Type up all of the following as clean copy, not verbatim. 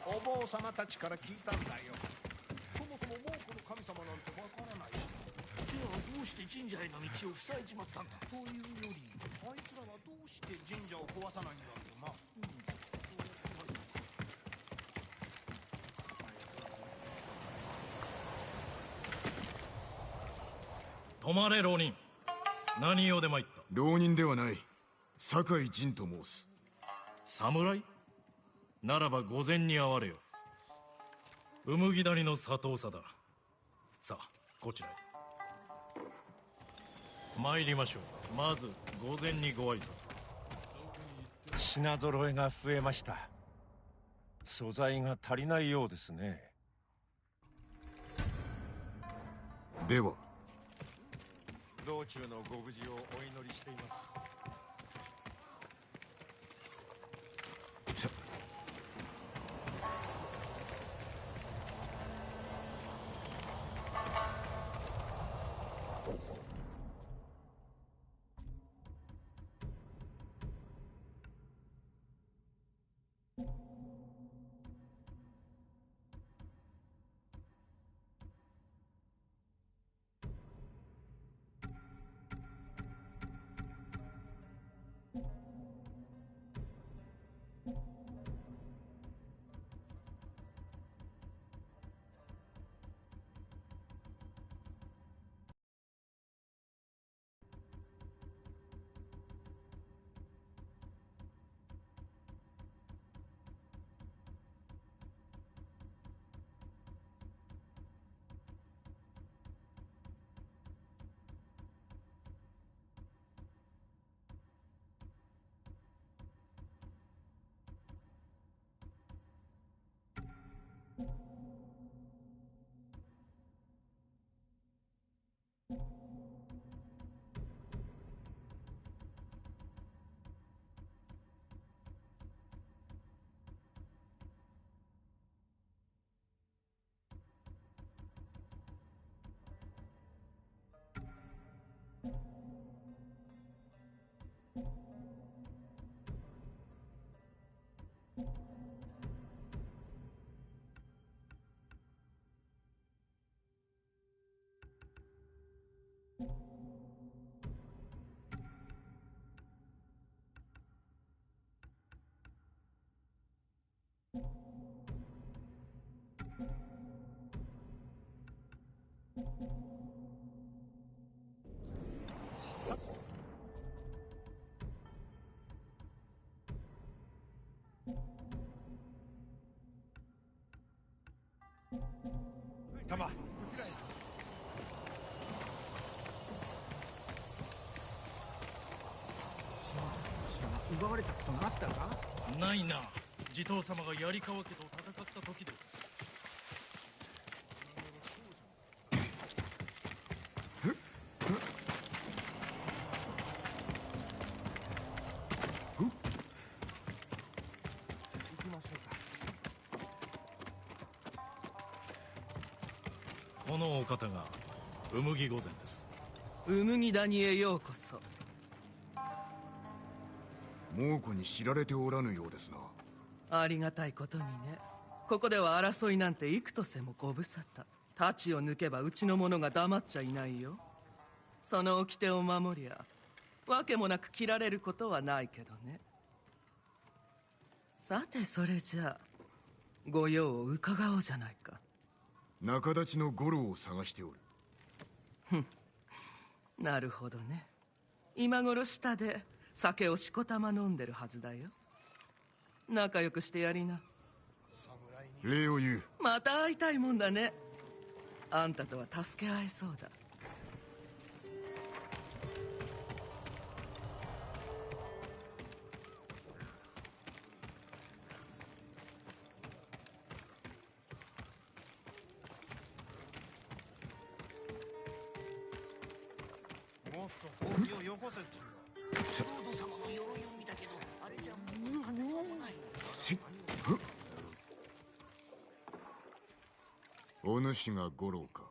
お坊様たちから聞いたんだよ。そもそも猛虎の神様なんてわからないし。ではどうして神社への道を塞いじまったんだ。というより、あいつらはどうして神社を壊さないんだろうな。止まれ浪人。何用で参った。浪人ではない。酒井仁と申す。侍ならば御前に会われよ。うむぎ谷の佐藤佐だ。さあこちらへ参りましょう。まず御前にご挨拶。品揃えが増えました。素材が足りないようですね。では道中のご無事をお祈りしています。様、奪われたことがあったか。ないな。地頭様が槍川家と戦った時です。このお方がうむぎ御前です。うむぎ谷へようこそ。猛虎に知られておらぬようですな。ありがたいことにね。ここでは争いなんて幾とせもご無沙汰。太刀を抜けばうちの者が黙っちゃいないよ。その掟を守りゃわけもなく切られることはないけどね。さてそれじゃあご用を伺おうじゃないか。仲立ちの五郎を探しておる。なるほどね。今頃下で酒をしこたま飲んでるはずだよ。仲良くしてやりな。礼を言う。また会いたいもんだね。あんたとは助け合えそうだ。もっと本気をよこせっていうの。ロード様の鎧を見たけど、あれじゃもう勝てそうもない。お主が五郎か。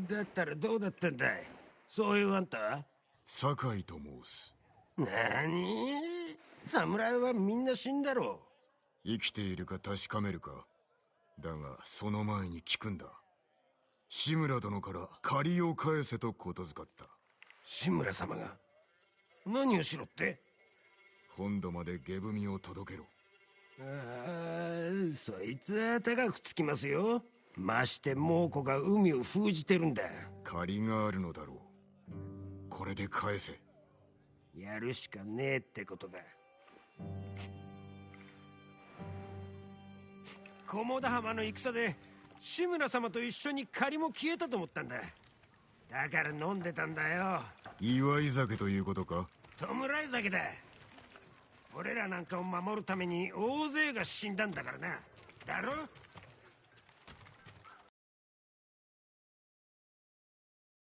だったらどうだったんだい。そういうあんた。酒井と申す。なに、侍はみんな死んだろ生きているか確かめるか。だがその前に聞くんだ。志村殿から借りを返せとことづかった。志村様が何をしろって。本土まで下踏を届けろ。そいつは高くつきますよ。まして猛虎が海を封じてるんだ。借りがあるのだろう。これで返せ。やるしかねえってことか。菰田浜の戦で志村様と一緒に借りも消えたと思ったんだ。だから飲んでたんだよ。祝い酒ということか。弔い酒だ。俺らなんかを守るために大勢が死んだんだからな。だろ。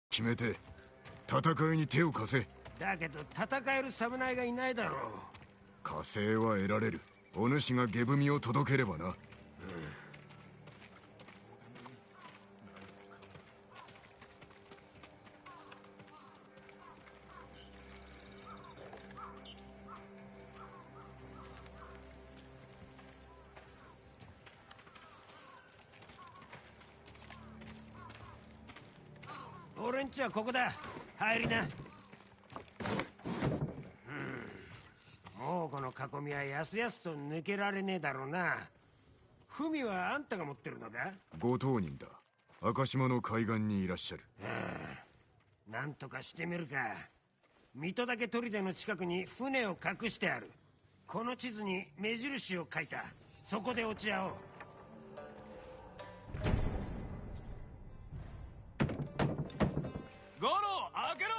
決めて戦いに手を貸せ。だけど戦える侍がいないだろう。加勢は得られる。お主が下踏を届ければな。俺んちはここだ。入りな。猛虎の囲みはやすやすと抜けられねえだろうな。文はあんたが持ってるのか。ご当人だ。赤島の海岸にいらっしゃる。なんとかしてみるか。水戸岳砦の近くに船を隠してある。この地図に目印を書いた。そこで落ち合おう。ゴロ開けろ。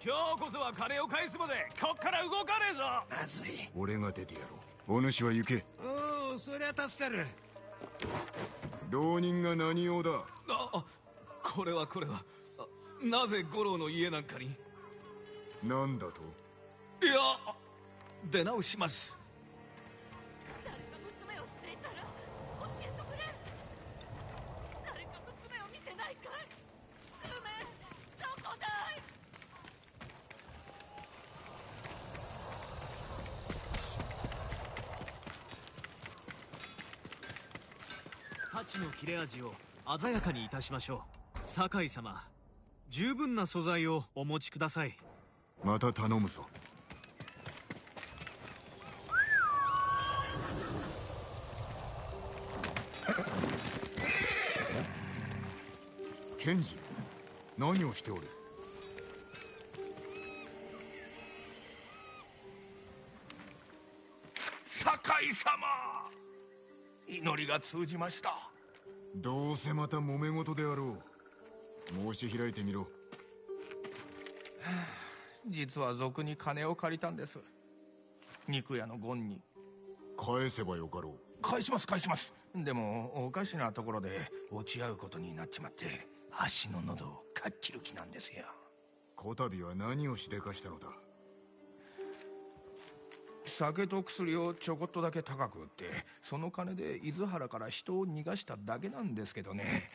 今日こそは金を返すまでこっから動かねえぞ。まずい。俺が出てやろう。お主は行け。おお、そりゃ助かる。浪人が何用だ。これはなぜ五郎の家なんかに。なんだと。いや、出直します。誰か娘を知っていたら教えてくれ。誰か娘を見てないかい。梅どこだい。太刀の切れ味を鮮やかにいたしましょう。酒井様、十分な素材をお持ちください。また頼むぞ。賢治、何をしておる。酒井様、祈りが通じました。どうせまた揉め事であろう。申し開いてみろ。実は賊に金を借りたんです。肉屋のゴンに。返せばよかろう。返します。でもおかしなところで落ち合うことになっちまって、足の喉をかっ切る気なんですよ。こたびは何をしでかしたのだ。酒と薬をちょこっとだけ高く売って、その金で伊豆原から人を逃がしただけなんですけどね。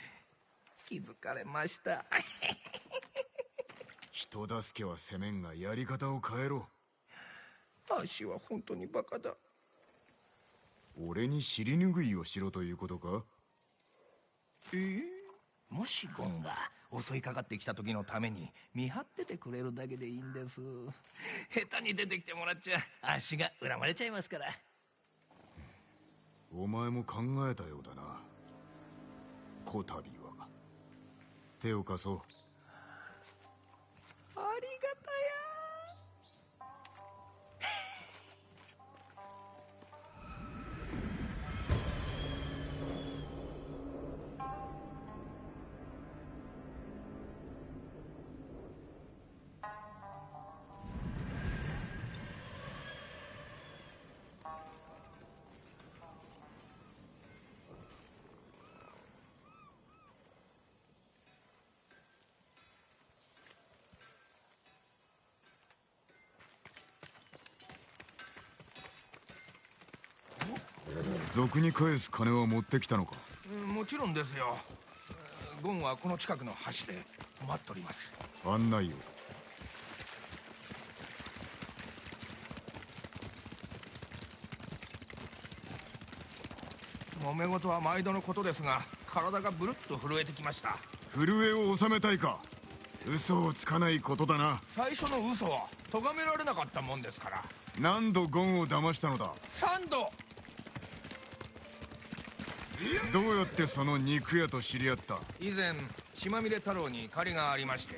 気づかれました。人助けはせめんがやり方を変えろ。足は本当にバカだ。俺に尻拭いをしろということか。もしゴンが襲いかかってきた時のために見張っててくれるだけでいいんです。下手に出てきてもらっちゃ足が恨まれちゃいますから。お前も考えたようだな。こたびは手を貸そう。ありがたや。賊に返す金は持ってきたのか？もちろんですよ。ゴンはこの近くの橋で待っております。案内を。揉め事は毎度のことですが、体がブルッと震えてきました。震えを収めたいか？嘘をつかないことだな。最初の嘘は咎められなかったもんですから。何度ゴンを騙したのだ3度。どうやってその肉屋と知り合った？以前血まみれ太郎に借りがありまして、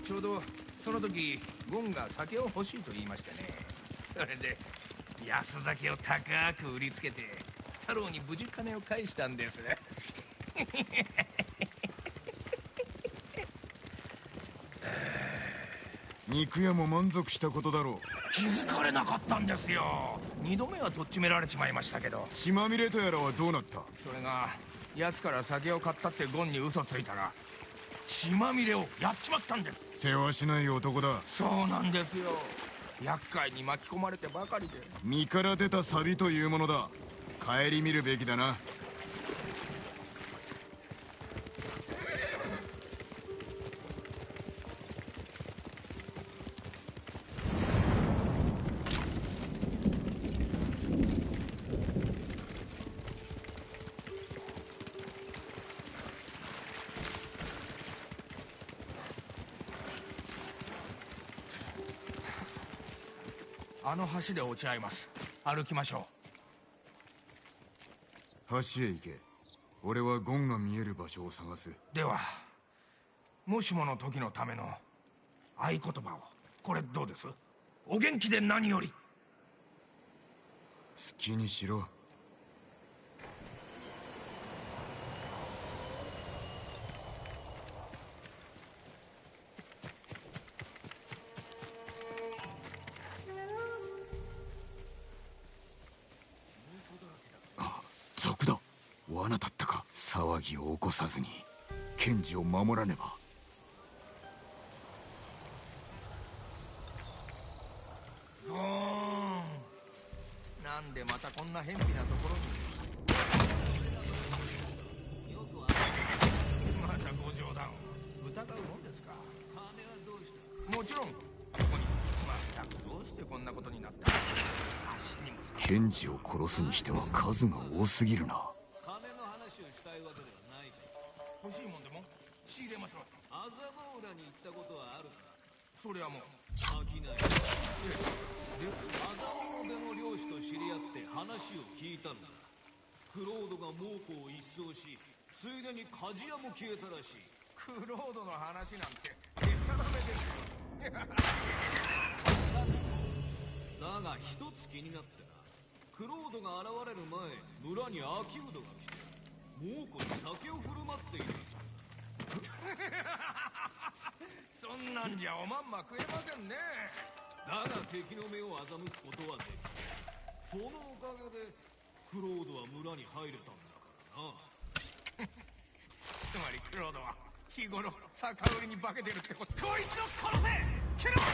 ちょうどその時ゴンが酒を欲しいと言いましてね。それで安酒を高く売りつけて太郎に無事金を返したんです。肉屋も満足したことだろう。気づかれなかったんですよ。2度目はとっちめられちまいましたけど。血まみれとやらはどうなった？それが奴から酒を買ったってゴンに嘘ついたら血まみれをやっちまったんです。世話しない男だ。そうなんですよ。厄介に巻き込まれてばかりで。身から出たサビというものだ。顧みるべきだな。あの橋で落ち合います。歩きましょ橋へ行け。俺はゴンが見える場所を探す。ではもしもの時のための合言葉を。これどうです？お元気で何より。好きにしろ。賊だ。罠だったか。騒ぎを起こさずに賢治を守らねば。ゴーン。なんでまたこんな偏僻なところに。またご冗談を疑うもんですか。金はどうした？もちろんここに。まったくどうしてこんなことになった？足にもさ。賢治を殺すにしては数が多すぎるな。金の話をしたいわけではないか。欲しいもんでも仕入れましょう。麻布浦に行ったことはあるか？それはもう飽きない。麻布での漁師と知り合って話を聞いたんだ。クロードが猛虎を一掃し、ついでに鍛冶屋も消えたらしい。クロードの話なんてデタラメですよ。だが一つ気になってな。クロードが現れる前、村に秋人が来て猛虎に酒を振る舞っているさ。そんなんじゃおまんま食えませんね。だが敵の目を欺くことはできる。そのおかげでクロードは村に入れたんだからな。つまりクロードは日頃酒売りに化けてるってこと。こいつを殺せ。クロー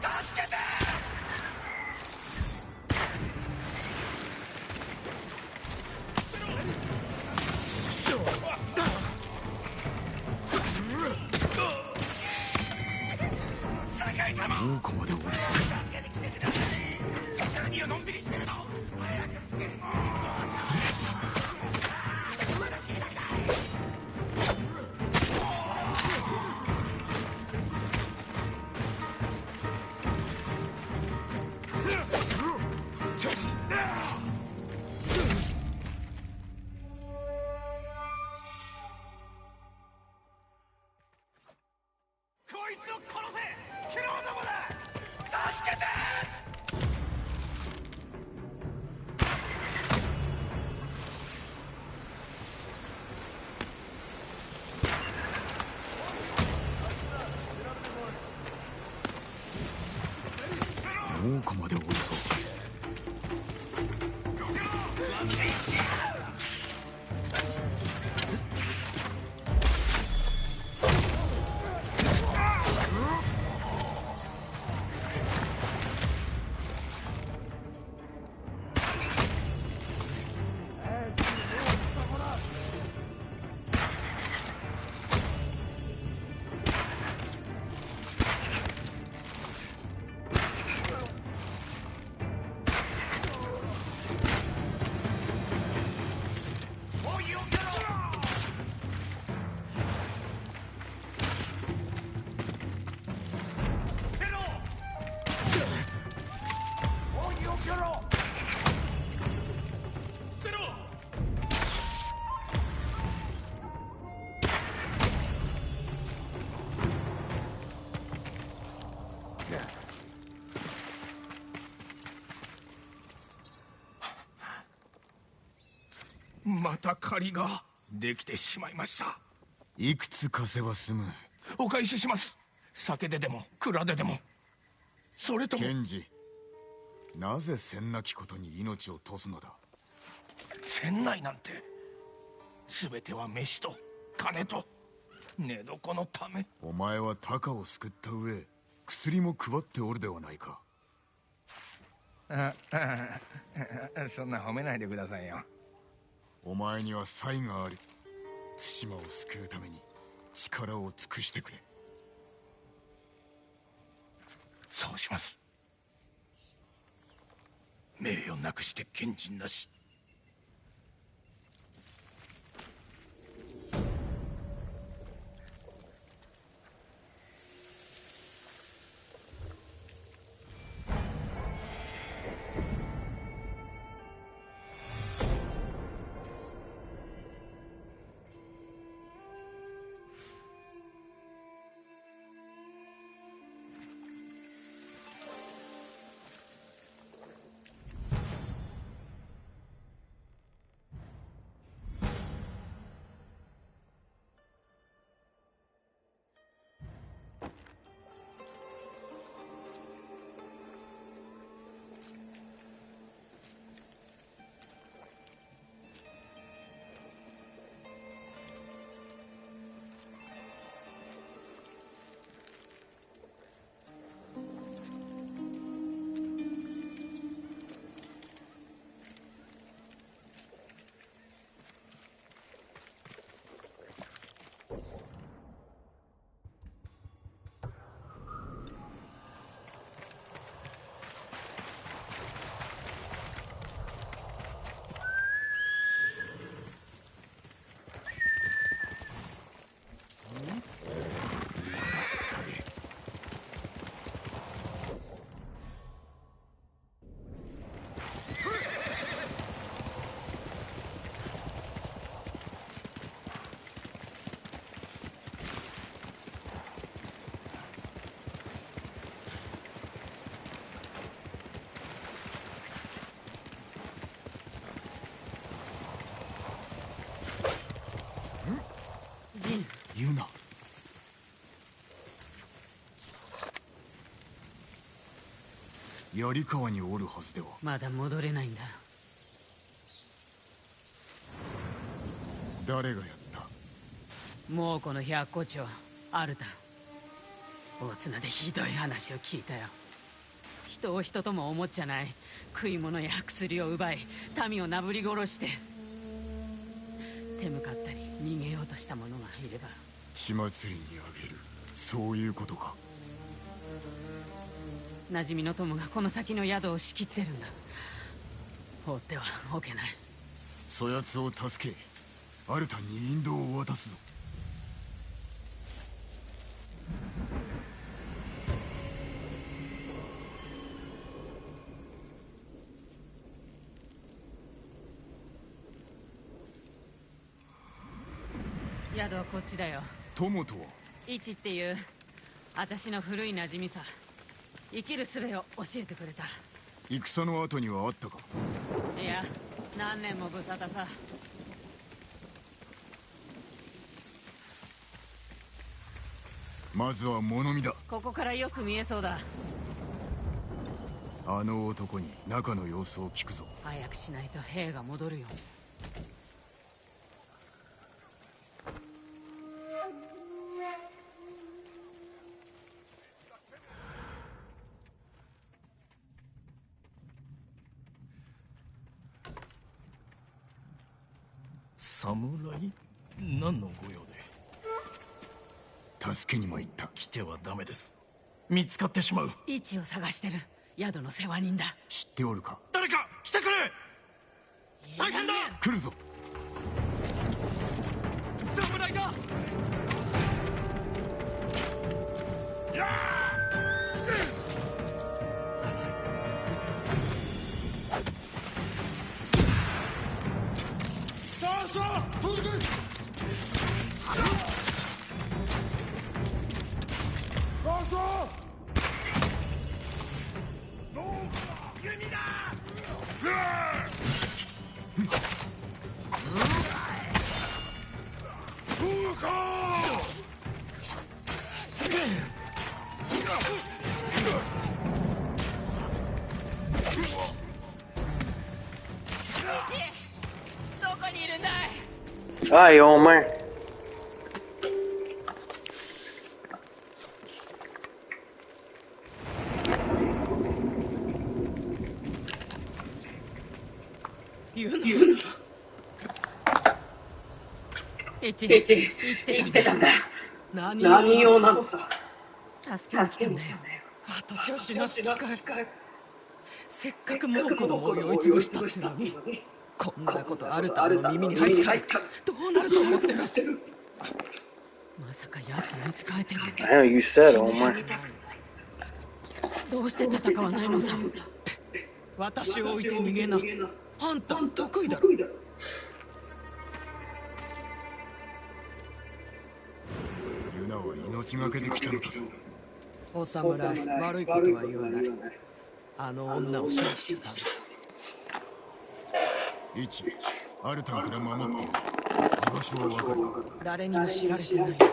ドが助けて。どこまでおるぞ。何をのんびりしてるの。早くつける。つを殺せケロどもだ。助けて。猛虎までおるぞ。また借りができてしまいました。いくつ貸せば済む。お返しします。酒ででも蔵ででも。それとも検事、なぜせんなきことに命を賭すのだ。船内なんて全ては飯と金と寝床のため。お前はタカを救った上、薬も配っておるではないか。そんな褒めないでくださいよ。お前には才がある。対馬を救うために力を尽くしてくれ。そうします。名誉なくして賢人なし。言うな。槍川におるはずでは。まだ戻れないんだ。誰がやった。猛虎の百虎長アルタン。大綱でひどい話を聞いたよ。人を人とも思っちゃない。食い物や薬を奪い民をなぶり殺して、手向かったり逃げようとした者がいれば血祭りにあげる。そういうことか。馴染みの友がこの先の宿を仕切ってるんだ。放ってはおけない。そやつを助け、アルタンに引導を渡すぞ。宿はこっちだよ。友とは。イチっていう私の古い馴染みさ。生きる術を教えてくれた。戦の後にはあったか？いや、何年も無沙汰さ。まずは物見だ。ここからよく見えそうだ。あの男に中の様子を聞くぞ。早くしないと兵が戻るよ。侍？何の御用で？助けに参った。来てはダメです。見つかってしまう。位置を探してる。宿の世話人だ。知っておるか？誰か来てくれ！大変だ！来るぞ。侍だ！やあ！どこにいるんだい？Hi, Omar. Ichi、生きてたんだ。何用なのさ。助けに来たんだよ。私を死なす気かい。せっかくもう子供を酔いつぶしたってのに、こんなことアルタンの耳に入ったらどうなると思ってる。まさか奴らに使えてる。 I know you said, Omar. どうして戦わないのさ。私を置いて逃げな。あんた得意だろ。ユナは命がけで来たのだぞ。お侍、悪いことは言わない。あの女を信じちゃダメ。一、アルタンから守っている。居場所はわかるか？誰にも知られてないんだ。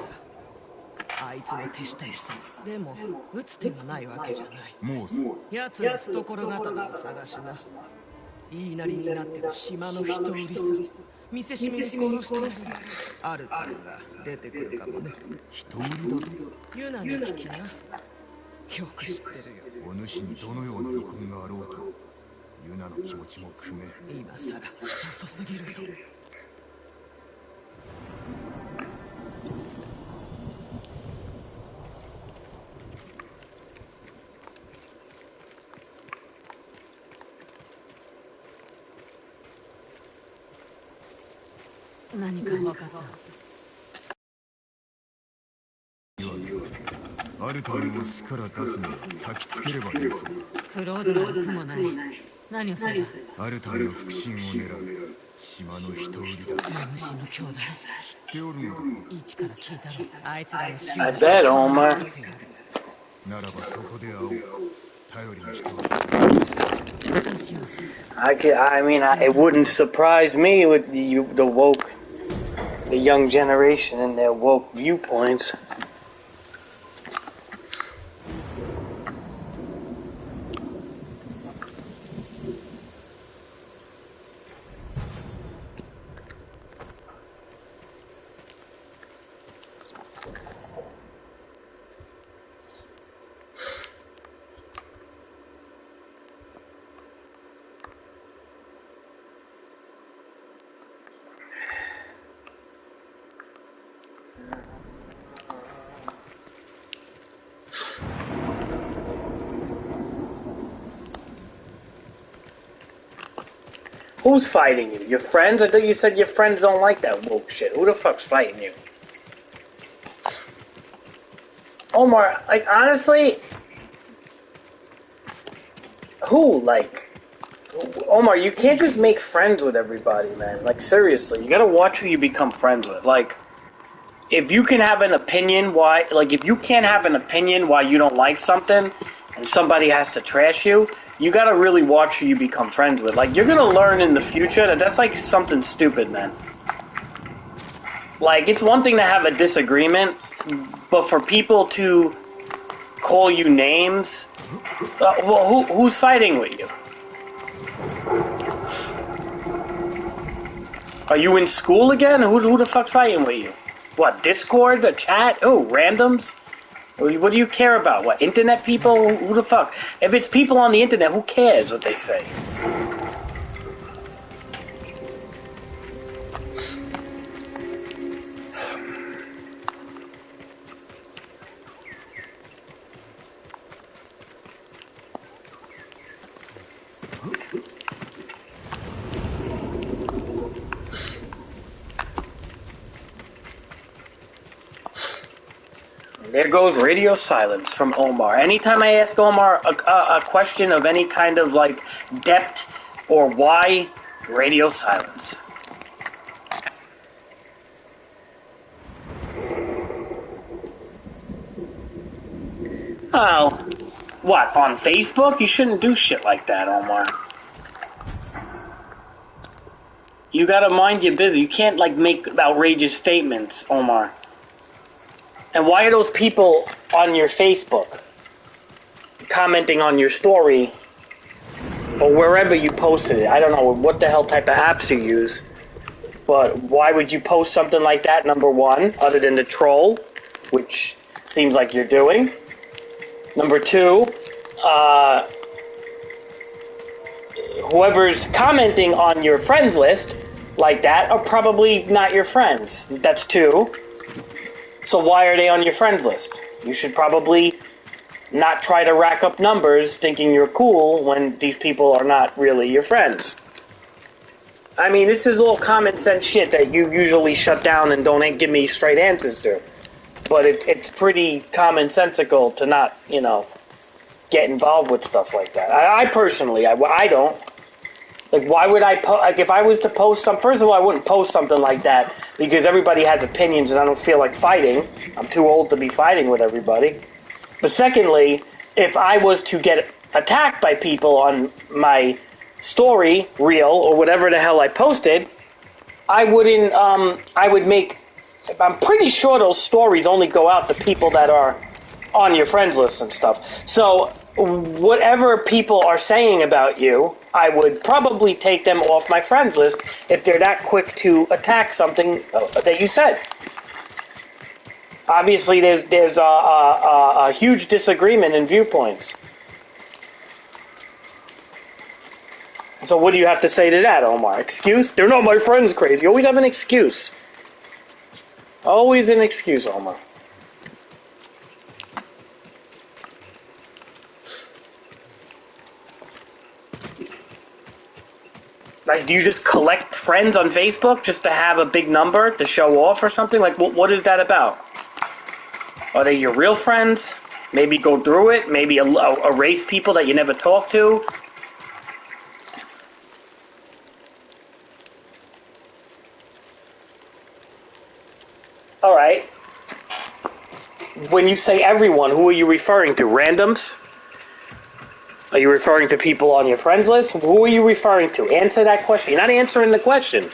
あいつの手下にさ。でも撃つ手がないわけじゃない。もう奴の懐刀を探しな。言いなりになってる島の人売りさ。見せしめに殺してアルタンが出てくるかもね。人売りだろ。ユナに聞きな。よく知ってるよ。お主にどのような遺恨があろうと、ユナの気持ちも汲め。今さら遅すぎるよ。何か分かった？アルタンを巣から出すには焚きつければいいそう。クロードの苦もない。何をする？アルタンの腹心を狙う島の人売りだ。マムシの兄弟。知っておるのだ。一から聞いたろ。あいつらの死を。 I bet, Omar. ならばそこで会おう。頼りにしておる。It wouldn't surprise me with the woke, the young generation and their woke viewpoints. Who's fighting you? Your friends? I thought you said your friends don't like that woke shit. Who the fuck's fighting you? Omar, like, honestly... Who? Like... Omar, you can't just make friends with everybody, man. Like, seriously. You gotta watch who you become friends with. Like... if you can have an opinion why, like, if you can't have an opinion why you don't like something and somebody has to trash you, you gotta really watch who you become friends with. Like, you're gonna learn in the future that that's like something stupid, man. Like, it's one thing to have a disagreement, but for people to call you names, well, who's fighting with you? Are you in school again? Who the fuck's fighting with you? What, Discord, a chat? Oh, randoms? What do you care about? What, internet people? Who the fuck? If it's people on the internet, who cares what they say? There goes radio silence from Omar. Anytime I ask Omar a question of any kind of, like, depth or why, radio silence. Oh, what, on Facebook? You shouldn't do shit like that, Omar. You gotta mind your business. You can't, like, make outrageous statements, Omar. And why are those people on your Facebook commenting on your story or wherever you posted it? I don't know what the hell type of apps you use, but why would you post something like that, number one, other than the troll, which seems like you're doing? Number two, whoever's commenting on your friends list like that are probably not your friends. That's two. So why are they on your friends list? You should probably not try to rack up numbers thinking you're cool when these people are not really your friends. I mean, this is all common sense shit that you usually shut down and don't give me straight answers to. But it's pretty commonsensical to not, you know, get involved with stuff like that. I personally, I don't. Like, why would I like, if I was to post some, first of all, I wouldn't post something like that because everybody has opinions and I don't feel like fighting. I'm too old to be fighting with everybody. But secondly, if I was to get attacked by people on my story, reel, or whatever the hell I posted, I wouldn't, I would make, I'm pretty sure those stories only go out to people that are on your friends list and stuff. So, whatever people are saying about you, I would probably take them off my friends list if they're that quick to attack something that you said. Obviously, there's a huge disagreement in viewpoints. So what do you have to say to that, Omar? Excuse? They're not my friends, crazy. You always have an excuse. Always an excuse, Omar. Like, do you just collect friends on Facebook just to have a big number to show off or something? Like, what is that about? Are they your real friends? Maybe go through it? Maybe erase people that you never talk to? Alright. When you say everyone, who are you referring to? Randoms? Are you referring to people on your friends list? Who are you referring to? Answer that question. You're not answering the question.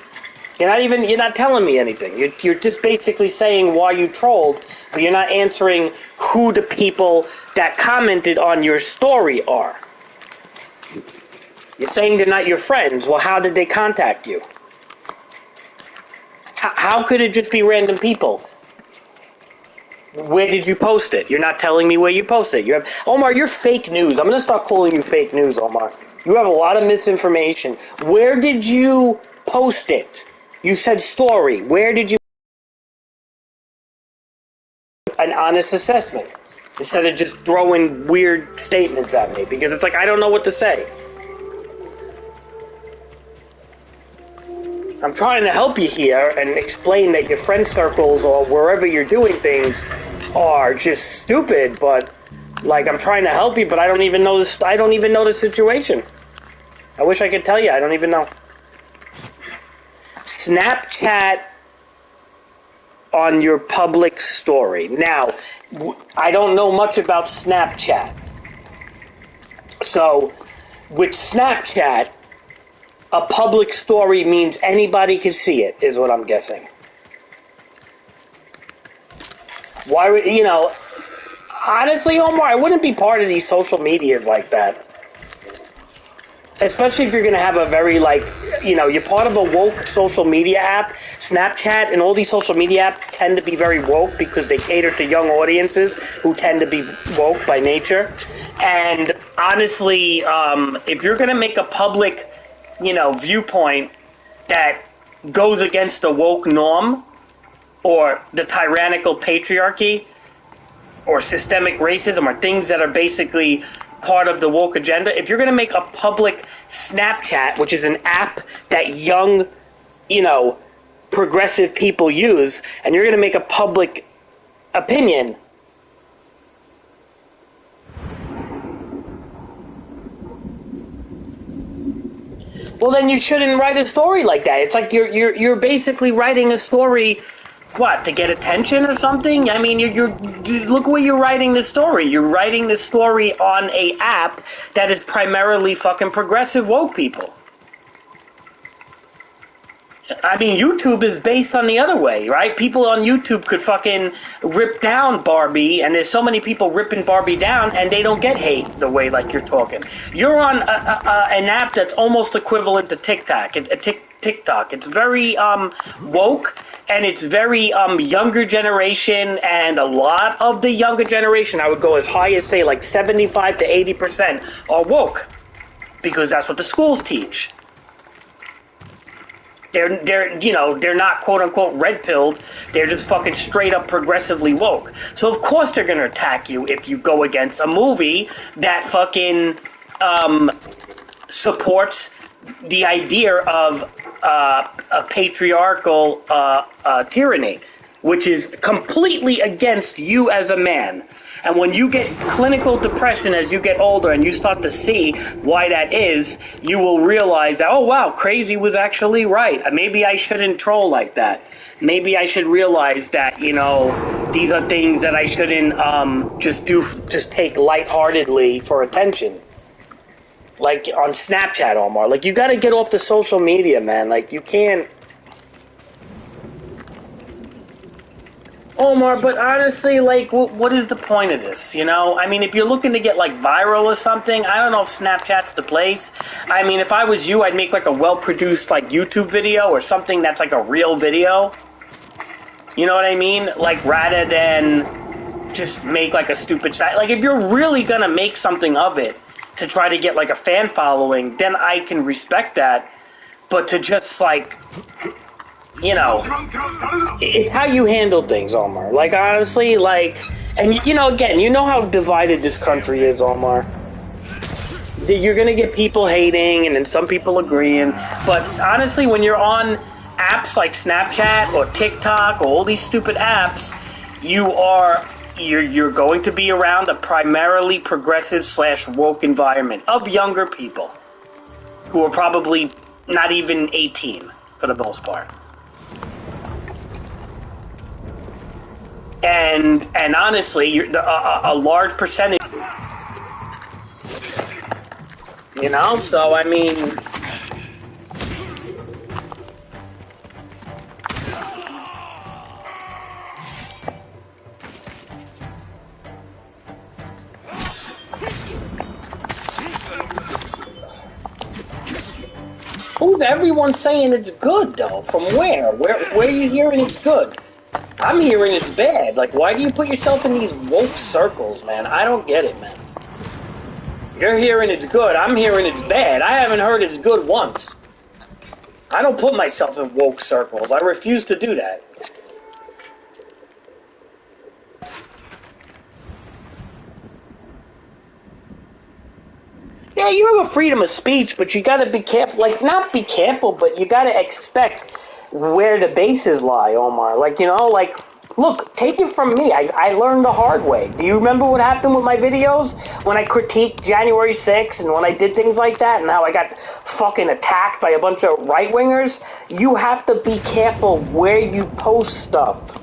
You're not telling me anything. You're just basically saying why you trolled, but you're not answering who the people that commented on your story are. You're saying they're not your friends. Well, how did they contact you? How could it just be random people? Where did you post it? You're not telling me where you posted it. Omar, you're fake news. I'm going to start calling you fake news, Omar. You have a lot of misinformation. Where did you post it? You said story. Where did you... An honest assessment. Instead of just throwing weird statements at me. Because it's like, I don't know what to say. I'm trying to help you here and explain that your friend circles or wherever you're doing things are just stupid, but like I'm trying to help you, but I don't even know this. I don't even know the situation. I wish I could tell you. I don't even know. Snapchat on your public story. Now, I don't know much about Snapchat. So, with Snapchat, a public story means anybody can see it, is what I'm guessing. Why would, honestly, Omar, I wouldn't be part of these social medias like that. Especially if you're going to have a very, you're part of a woke social media app. Snapchat and all these social media apps tend to be very woke because they cater to young audiences who tend to be woke by nature. And honestly, if you're going to make a public, viewpoint that goes against the woke norm or the tyrannical patriarchy or systemic racism or things that are basically part of the woke agenda, if you're going to make a public Snapchat, which is an app that young, progressive people use, and you're going to make a public opinion, well, then you shouldn't write a story like that. It's like you're basically writing a story. What, to get attention or something? I mean, look where you're writing the story. You're writing the story on a app that is primarily fucking progressive woke people. I mean, YouTube is based on the other way, right? People on YouTube could fucking rip down Barbie, and there's so many people ripping Barbie down, and they don't get hate the way like you're talking. You're on an app that's almost equivalent to TikTok. TikTok. It's very woke, and it's very younger generation, and a lot of the younger generation, I would go as high as say like 75 to 80% are woke, because that's what the schools teach. They're not quote unquote red pilled. They're just fucking straight up progressively woke. So of course they're gonna attack you if you go against a movie that fucking supports the idea of a patriarchal tyranny, which is completely against you as a man. And when you get clinical depression as you get older and you start to see why that is, you will realize that, oh wow, crazy was actually right. Maybe I shouldn't troll like that. Maybe I should realize that, these are things that I shouldn't just take lightheartedly for attention. Like on Snapchat, Omar. Like, you gotta get off the social media, man. Like, you can't... Omar, but honestly, like, what is the point of this, I mean, if you're looking to get, viral or something, I don't know if Snapchat's the place. I mean, if I was you, I'd make, a well-produced, YouTube video or something that's, a real video. You know what I mean? Rather than just make, a stupid site. If you're really gonna make something of it to try to get, a fan following, then I can respect that. But to just, it's how you handle things, Omar. Honestly, and again, you know how divided this country is, Omar. You're gonna get people hating, and then some people agreeing. But honestly, when you're on apps like Snapchat or TikTok or all these stupid apps, you're going to be around a primarily progressive / woke environment of younger people who are probably not even 18 for the most part. And honestly, a large percentage, so I mean, who's everyone saying it's good though? From where? Where are you hearing it's good? I'm hearing it's bad. Why do you put yourself in these woke circles, man? I don't get it, man. You're hearing it's good. I'm hearing it's bad. I haven't heard it's good once. I don't put myself in woke circles. I refuse to do that. Yeah, you have a freedom of speech, but you gotta be careful. Not be careful, but you gotta expect where the bases lie, Omar. Look, take it from me. I learned the hard way. Do you remember what happened with my videos? When I critiqued January 6th and when I did things like that and how I got fucking attacked by a bunch of right-wingers? You have to be careful where you post stuff.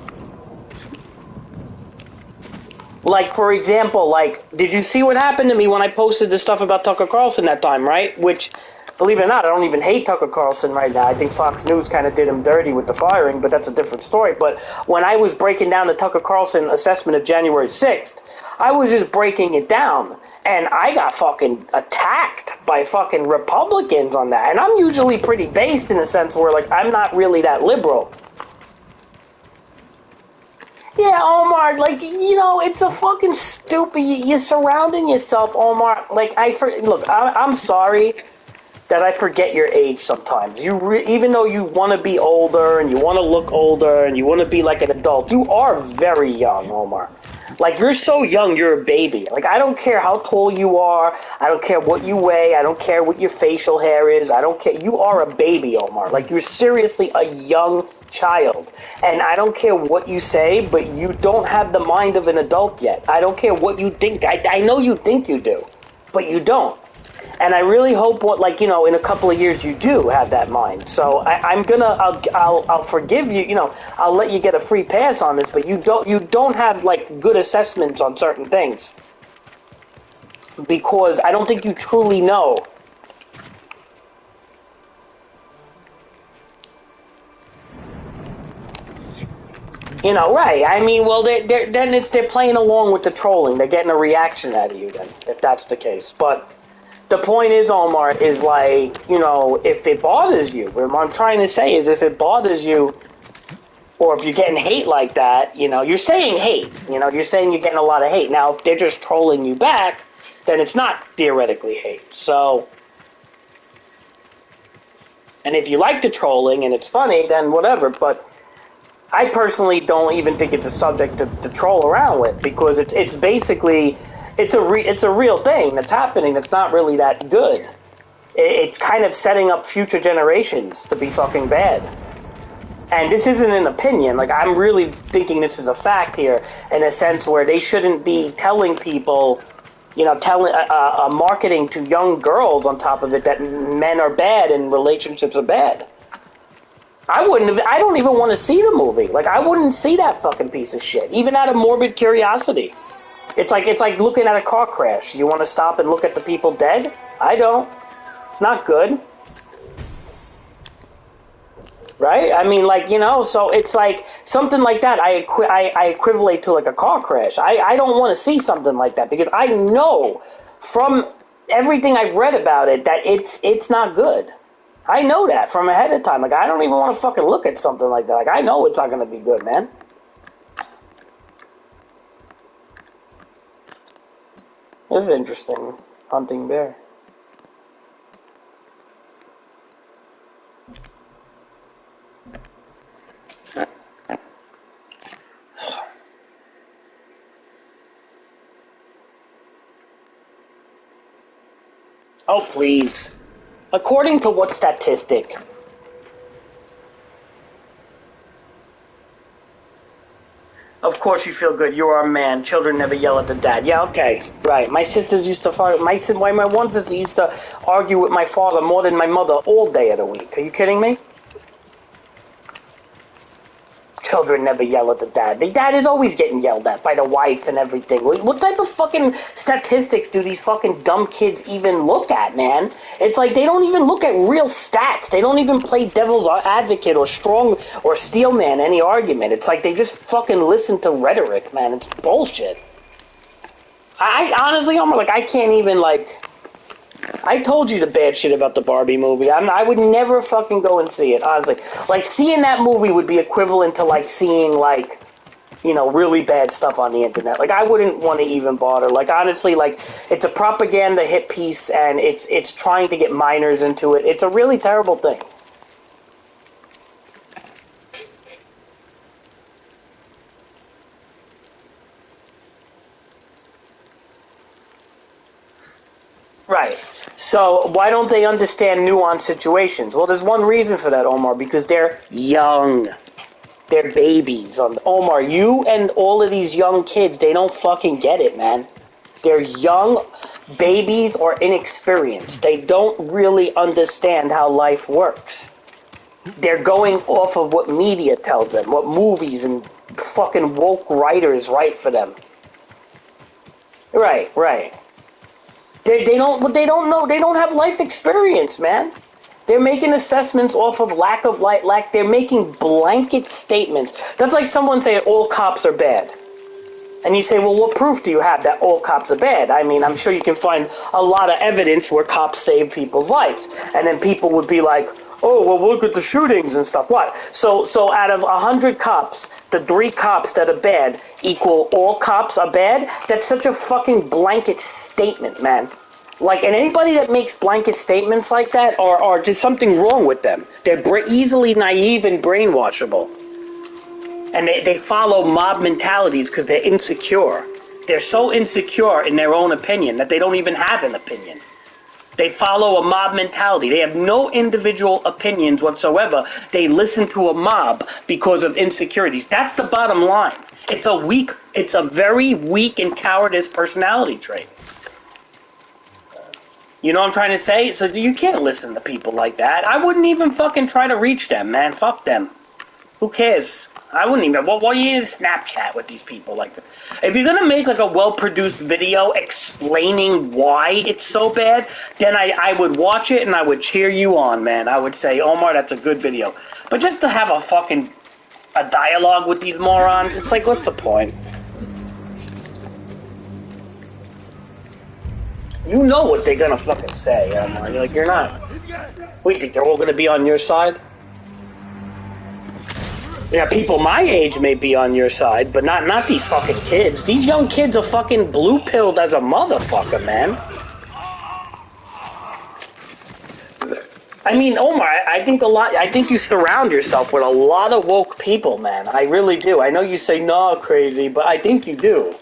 Like, for example, like, did you see what happened to me when I posted the stuff about Tucker Carlson that time, right? Which, believe it or not, I don't even hate Tucker Carlson right now. I think Fox News kind of did him dirty with the firing, but that's a different story. But when I was breaking down the Tucker Carlson assessment of January 6th, I was just breaking it down. And I got fucking attacked by fucking Republicans on that. And I'm usually pretty based in a sense where, like, I'm not really that liberal. Yeah, Omar, like, you know, it's a fucking stupid... You're surrounding yourself, Omar. Like, look, I'm sorry that I forget your age sometimes. Even though you want to be older and you want to look older and you want to be like an adult, you are very young, Omar. Like, you're so young, you're a baby. Like, I don't care how tall you are. I don't care what you weigh. I don't care what your facial hair is. I don't care. You are a baby, Omar. Like, you're seriously a young child. And I don't care what you say, but you don't have the mind of an adult yet. I don't care what you think. I know you think you do, but you don't. And I really hope, in a couple of years you do have that mind. So I'll forgive you. You know, I'll let you get a free pass on this, but you don't have like good assessments on certain things because I don't think you truly know. You know, right? I mean, well, they're playing along with the trolling. They're getting a reaction out of you, then, if that's the case. But the point is, Omar, is like, you know, if it bothers you, what I'm trying to say is if it bothers you, or if you're getting hate like that, you know, you're saying hate. You know, you're saying you're getting a lot of hate. Now, if they're just trolling you back, then it's not theoretically hate. So, and if you like the trolling and it's funny, then whatever. But I personally don't even think it's a subject to troll around with because it's basically... It's a real thing that's happening that's not really that good. It's kind of setting up future generations to be fucking bad. And this isn't an opinion. Like, I'm really thinking this is a fact here in a sense where they shouldn't be telling people, you know, marketing to young girls on top of it that men are bad and relationships are bad. I don't even want to see the movie. Like, I wouldn't see that fucking piece of shit, even out of morbid curiosity. It's like looking at a car crash. You want to stop and look at the people dead? I don't. It's not good. Right? I mean, like, you know, so it's like something like that. I equivalent to like a car crash. I don't want to see something like that because I know from everything I've read about it that it's not good. I know that from ahead of time. Like, I don't even want to fucking look at something like that. Like, I know it's not going to be good, man. This is interesting. Hunting bear. Oh, please. According to what statistic? Of course you feel good. You are a man. Children never yell at the dad. Yeah, okay. Right. My sisters used to fight. My one sister used to argue with my father more than my mother all day of the week. Are you kidding me? Children never yell at the dad. The dad is always getting yelled at by the wife and everything. What type of fucking statistics do these fucking dumb kids even look at, man? It's like they don't even look at real stats. They don't even play devil's advocate or strong or steelman any argument. It's like they just fucking listen to rhetoric, man. It's bullshit. I honestly, I'm like, I can't even, like... I told you the bad shit about the Barbie movie. I would never fucking go and see it, honestly. Like, seeing that movie would be equivalent to, like, seeing, like, you know, really bad stuff on the internet. Like, I wouldn't want to even bother. Like, honestly, like, it's a propaganda hit piece, and it's trying to get minors into it. It's a really terrible thing. Right. So why don't they understand nuanced situations? Well, there's one reason for that, Omar, because they're young. They're babies. Omar, you and all of these young kids, they don't fucking get it, man. They're young babies or inexperienced. They don't really understand how life works. They're going off of what media tells them, what movies and fucking woke writers write for them. Right. They don't know. They don't have life experience, man. They're making assessments off of lack of light. They're making blanket statements. That's like someone saying all cops are bad. And you say, well, what proof do you have that all cops are bad? I mean, I'm sure you can find a lot of evidence where cops save people's lives. And then people would be like, oh, well, look at the shootings and stuff. What? So out of 100 cops, the 3 cops that are bad equal all cops are bad? That's such a fucking blanket statement, man. Like, and anybody that makes blanket statements like that are just something wrong with them. They're easily naive and brainwashable. And they follow mob mentalities because they're insecure. They're so insecure in their own opinion that they don't even have an opinion. They follow a mob mentality. They have no individual opinions whatsoever. They listen to a mob because of insecurities. That's the bottom line. It's a very weak and cowardice personality trait. You know what I'm trying to say? So you can't listen to people like that. I wouldn't even fucking try to reach them, man. Fuck them. Who cares? I wouldn't even. Why you in Snapchat with these people like that? If you're gonna make like a well-produced video explaining why it's so bad, then I would watch it and I would cheer you on, man. I would say, Omar, that's a good video. But just to have a dialogue with these morons, it's like, what's the point? You know what they're gonna fucking say, Omar. You're like, you're not. We think they're all gonna be on your side? Yeah, people my age may be on your side, but not these fucking kids. These young kids are fucking blue-pilled as a motherfucker, man. I mean, Omar, I think you surround yourself with a lot of woke people, man. I really do. I know you say, no, crazy, but I think you do.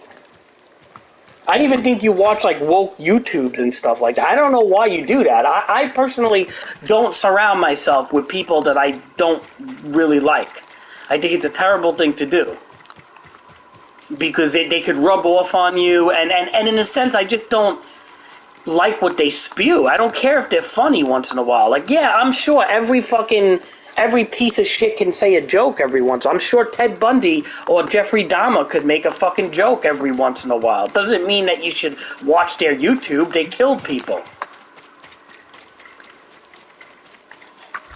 I even think you watch, like, woke YouTubes and stuff like that. I don't know why you do that. I personally don't surround myself with people that I don't really like. I think it's a terrible thing to do. Because they could rub off on you, and in a sense, I just don't like what they spew. I don't care if they're funny once in a while. Like, yeah, I'm sure every piece of shit can say a joke every once. I'm sure Ted Bundy or Jeffrey Dahmer could make a fucking joke every once in a while. Doesn't mean that you should watch their YouTube. They killed people.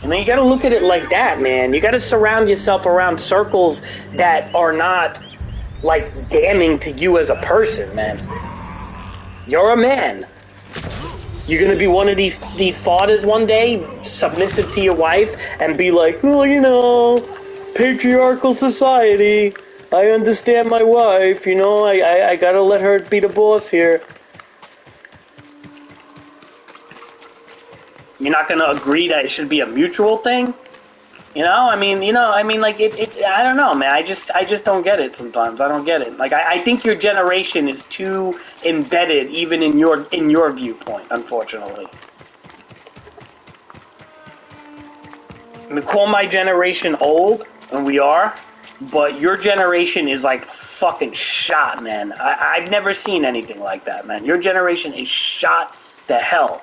And then you gotta look at it like that, man. You gotta surround yourself around circles that are not, like, damning to you as a person, man. You're a man. You're gonna be one of these fathers one day, submissive to your wife, and be like, well, you know, patriarchal society. I understand my wife, you know, I gotta let her be the boss here. You're not gonna agree that it should be a mutual thing? You know, I mean, like, I don't know, man. I just don't get it sometimes. I don't get it. Like, I think your generation is too embedded, even in your viewpoint, unfortunately. I mean, call my generation old, and we are, but your generation is, like, fucking shot, man. I've never seen anything like that, man. Your generation is shot to hell.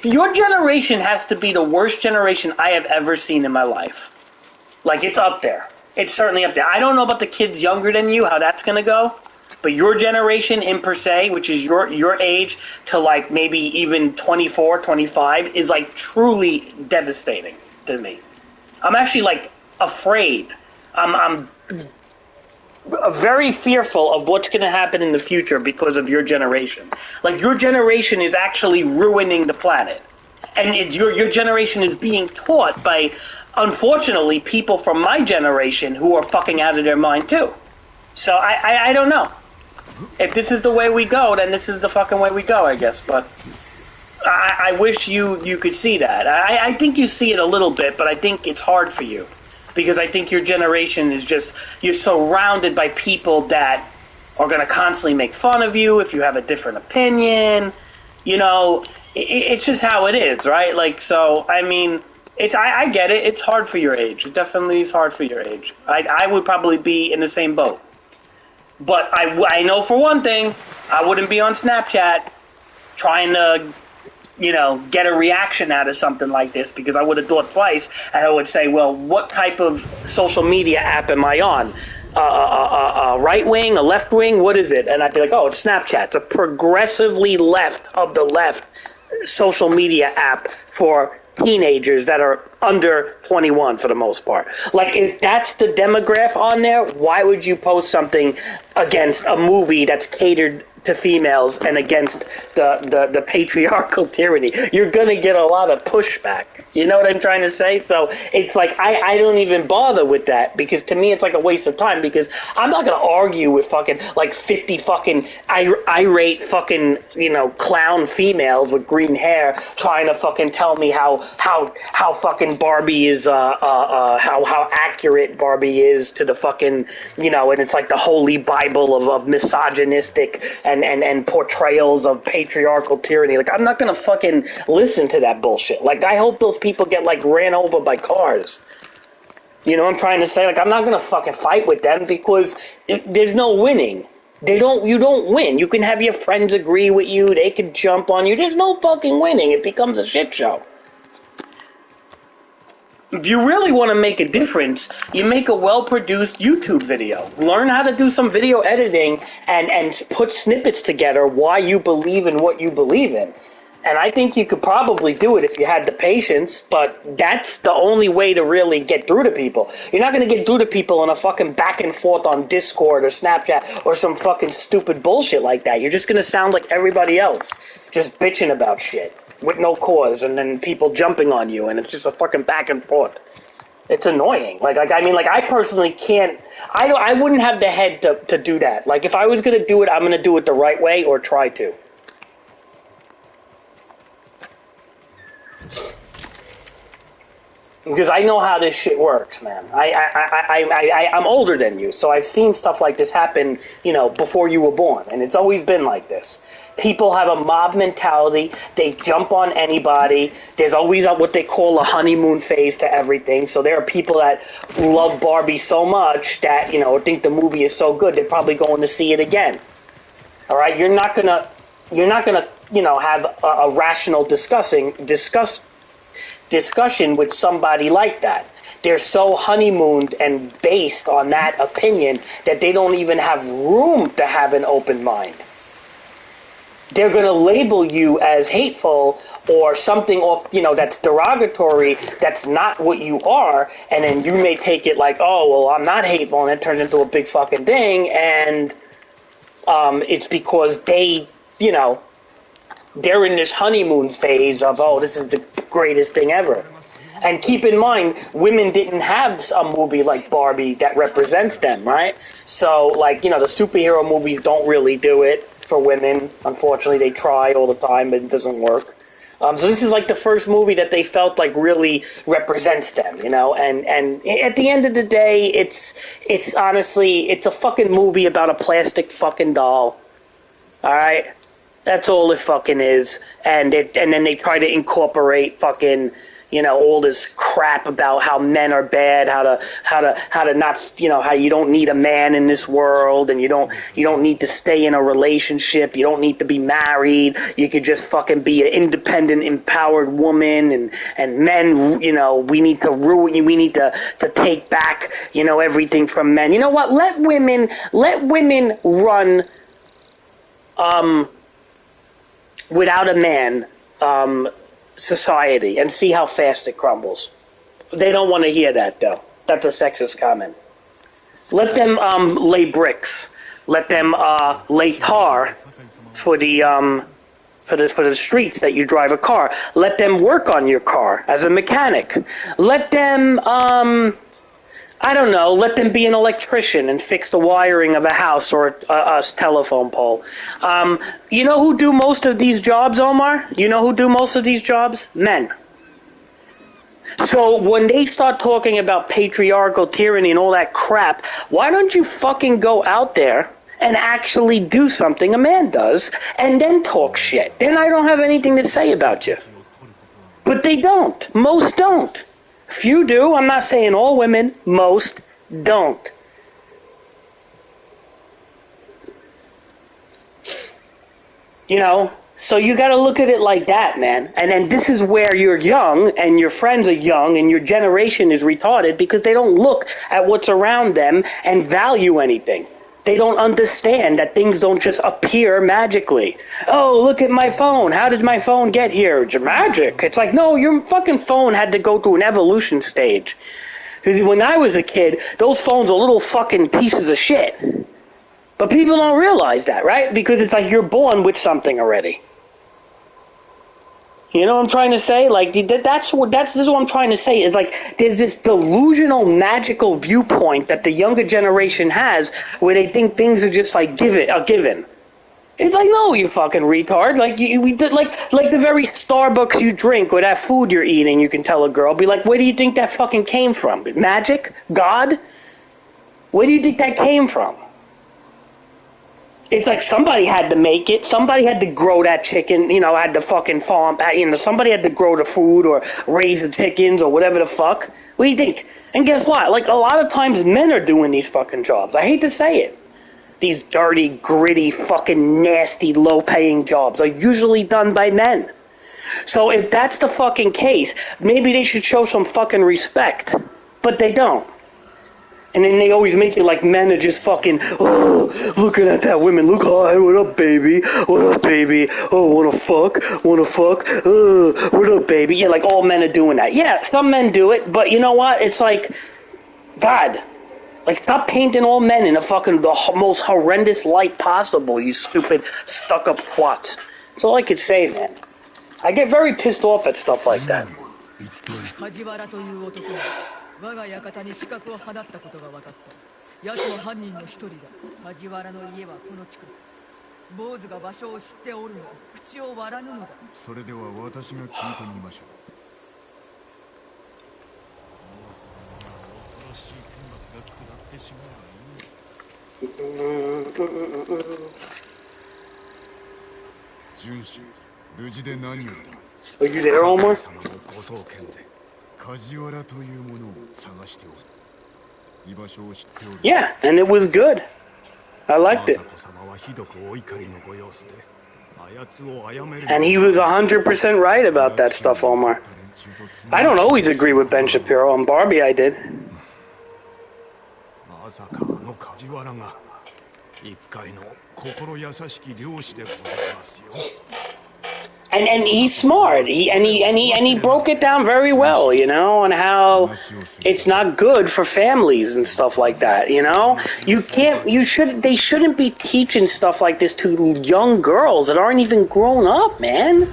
Your generation has to be the worst generation I have ever seen in my life. Like, it's up there. It's certainly up there. I don't know about the kids younger than you, how that's going to go. But your generation in per se, which is your age to, like, maybe even 24, 25, is, like, truly devastating to me. I'm actually, like, afraid. I'm very fearful of what's going to happen in the future because of your generation. Like, your generation is actually ruining the planet. And your generation is being taught by, unfortunately, people from my generation who are fucking out of their mind, too. So, I don't know. If this is the way we go, then this is the fucking way we go, I guess. But I wish you could see that. I think you see it a little bit, but I think it's hard for you. Because I think your generation is just, you're surrounded by people that are going to constantly make fun of you if you have a different opinion. You know, it's just how it is, right? Like, so, I mean, I get it. It's hard for your age. It definitely is hard for your age. I would probably be in the same boat. But I know for one thing, I wouldn't be on Snapchat trying to, you know, get a reaction out of something like this, because I would have thought twice, and I would say, well, what type of social media app am I on? a right wing, a left wing, what is it? And I'd be like, oh, it's Snapchat. It's a progressively left of the left social media app for teenagers that are under 21 for the most part. Like, if that's the demographic on there, why would you post something against a movie that's catered to females and against the patriarchal tyranny? You're going to get a lot of pushback. You know what I'm trying to say? So it's like I don't even bother with that, because to me it's like a waste of time, because I'm not going to argue with fucking like 50 fucking irate fucking, you know, clown females with green hair trying to fucking tell me how fucking Barbie is how accurate Barbie is to the fucking, you know, and it's like the holy Bible of misogynistic and portrayals of patriarchal tyranny. Like, I'm not going to fucking listen to that bullshit. Like, I hope those people get like ran over by cars. You know what I'm trying to say? Like, I'm not gonna fucking fight with them, because there's no winning. You don't win. You can have your friends agree with you, they can jump on you. There's no fucking winning. It becomes a shit show. If you really want to make a difference, you make a well-produced YouTube video. Learn how to do some video editing and put snippets together why you believe in what you believe in. And I think you could probably do it if you had the patience, but that's the only way to really get through to people. You're not going to get through to people in a fucking back and forth on Discord or Snapchat or some fucking stupid bullshit like that. You're just going to sound like everybody else, just bitching about shit with no cause, and then people jumping on you, and it's just a fucking back and forth. It's annoying. I personally can't. I wouldn't have the head to do that. Like, if I was going to do it, I'm going to do it the right way, or try to. Because I know how this shit works, man. I'm older than you, so I've seen stuff like this happen, you know, before you were born, and it's always been like this. People have a mob mentality. They jump on anybody. There's always what they call a honeymoon phase to everything. So there are people that love Barbie so much that, you know, think the movie is so good, they're probably going to see it again. All right, you're not gonna, you know, have a rational discussion with somebody like that. They're so honeymooned and based on that opinion that they don't even have room to have an open mind. They're going to label you as hateful or something off, you know, that's derogatory, that's not what you are, and then you may take it like, oh, well, I'm not hateful, and it turns into a big fucking thing, and it's because they, you know, they're in this honeymoon phase of, oh, this is the greatest thing ever. And keep in mind, women didn't have a movie like Barbie that represents them, right? So, like, you know, the superhero movies don't really do it for women. Unfortunately, they try all the time, but it doesn't work. So this is like the first movie that they felt like really represents them, you know? And at the end of the day, it's honestly, it's a fucking movie about a plastic fucking doll. All right? That's all it fucking is. And then they try to incorporate fucking, you know, all this crap about how men are bad, how to not, you know, how you don't need a man in this world, and you don't need to stay in a relationship, you don't need to be married, you could just fucking be an independent, empowered woman, and men, you know, we need to take back, you know, everything from men. You know what? Let women run without a man society and see how fast it crumbles. They don't want to hear that, though. That's a sexist comment. Let them lay bricks. Let them lay tar for the streets that you drive a car. Let them work on your car as a mechanic. Let them I don't know, let them be an electrician and fix the wiring of a house or a telephone pole. You know who do most of these jobs, Omar? You know who do most of these jobs? Men. So when they start talking about patriarchal tyranny and all that crap, why don't you fucking go out there and actually do something a man does and then talk shit? Then I don't have anything to say about you. But they don't. Most don't. Few do. I'm not saying all women. Most don't. You know, so you got to look at it like that, man. And then this is where you're young and your friends are young and your generation is retarded because they don't look at what's around them and value anything. They don't understand that things don't just appear magically. Oh, look at my phone. How did my phone get here? It's magic. It's like, no, your fucking phone had to go through an evolution stage. When I was a kid, those phones were little fucking pieces of shit. But people don't realize that, right? Because it's like you're born with something already. You know what I'm trying to say? Like, this is what I'm trying to say, is like, there's this delusional, magical viewpoint that the younger generation has where they think things are just like given. It's like, no, you fucking retard. Like, like the very Starbucks you drink or that food you're eating, you can tell a girl, be like, where do you think that fucking came from? Magic? God? Where do you think that came from? It's like somebody had to make it. Somebody had to grow that chicken, had to fucking farm, somebody had to grow the food or raise the chickens or whatever the fuck. What do you think? And guess what? Like, a lot of times men are doing these fucking jobs. I hate to say it. These dirty, gritty, fucking nasty, low-paying jobs are usually done by men. So if that's the fucking case, maybe they should show some fucking respect. But they don't. And then they always make it like men are just fucking, oh, looking at that women. Look, hi, what up, baby? What up, baby? Oh, wanna fuck? What up, baby? Yeah, like all men are doing that. Yeah, some men do it, but you know what? It's like, God, like, stop painting all men in the most horrendous light possible, you stupid, stuck-up twats. That's all I could say, man. I get very pissed off at stuff like that. 我が館に刺客を放ったことが分かった。奴も犯人の一人だ。梶原の家はこの地区。坊主が場所を知っておるの。口を割らぬのだ。それでは私が聞いてみましょう。恐ろしい天罰が下ってしまう。巡視、無事で何よりだ。Are you there, Omar? 梶原というものを探しておる。居場所を知っておる。Yeah, and it was good. I liked it. And he was 100% right about that stuff, Omar. I don't always agree with Ben Shapiro. On Barbie, I did. And he's smart. He broke it down very well, and how it's not good for families and stuff like that, They shouldn't be teaching stuff like this to young girls that aren't even grown up, man.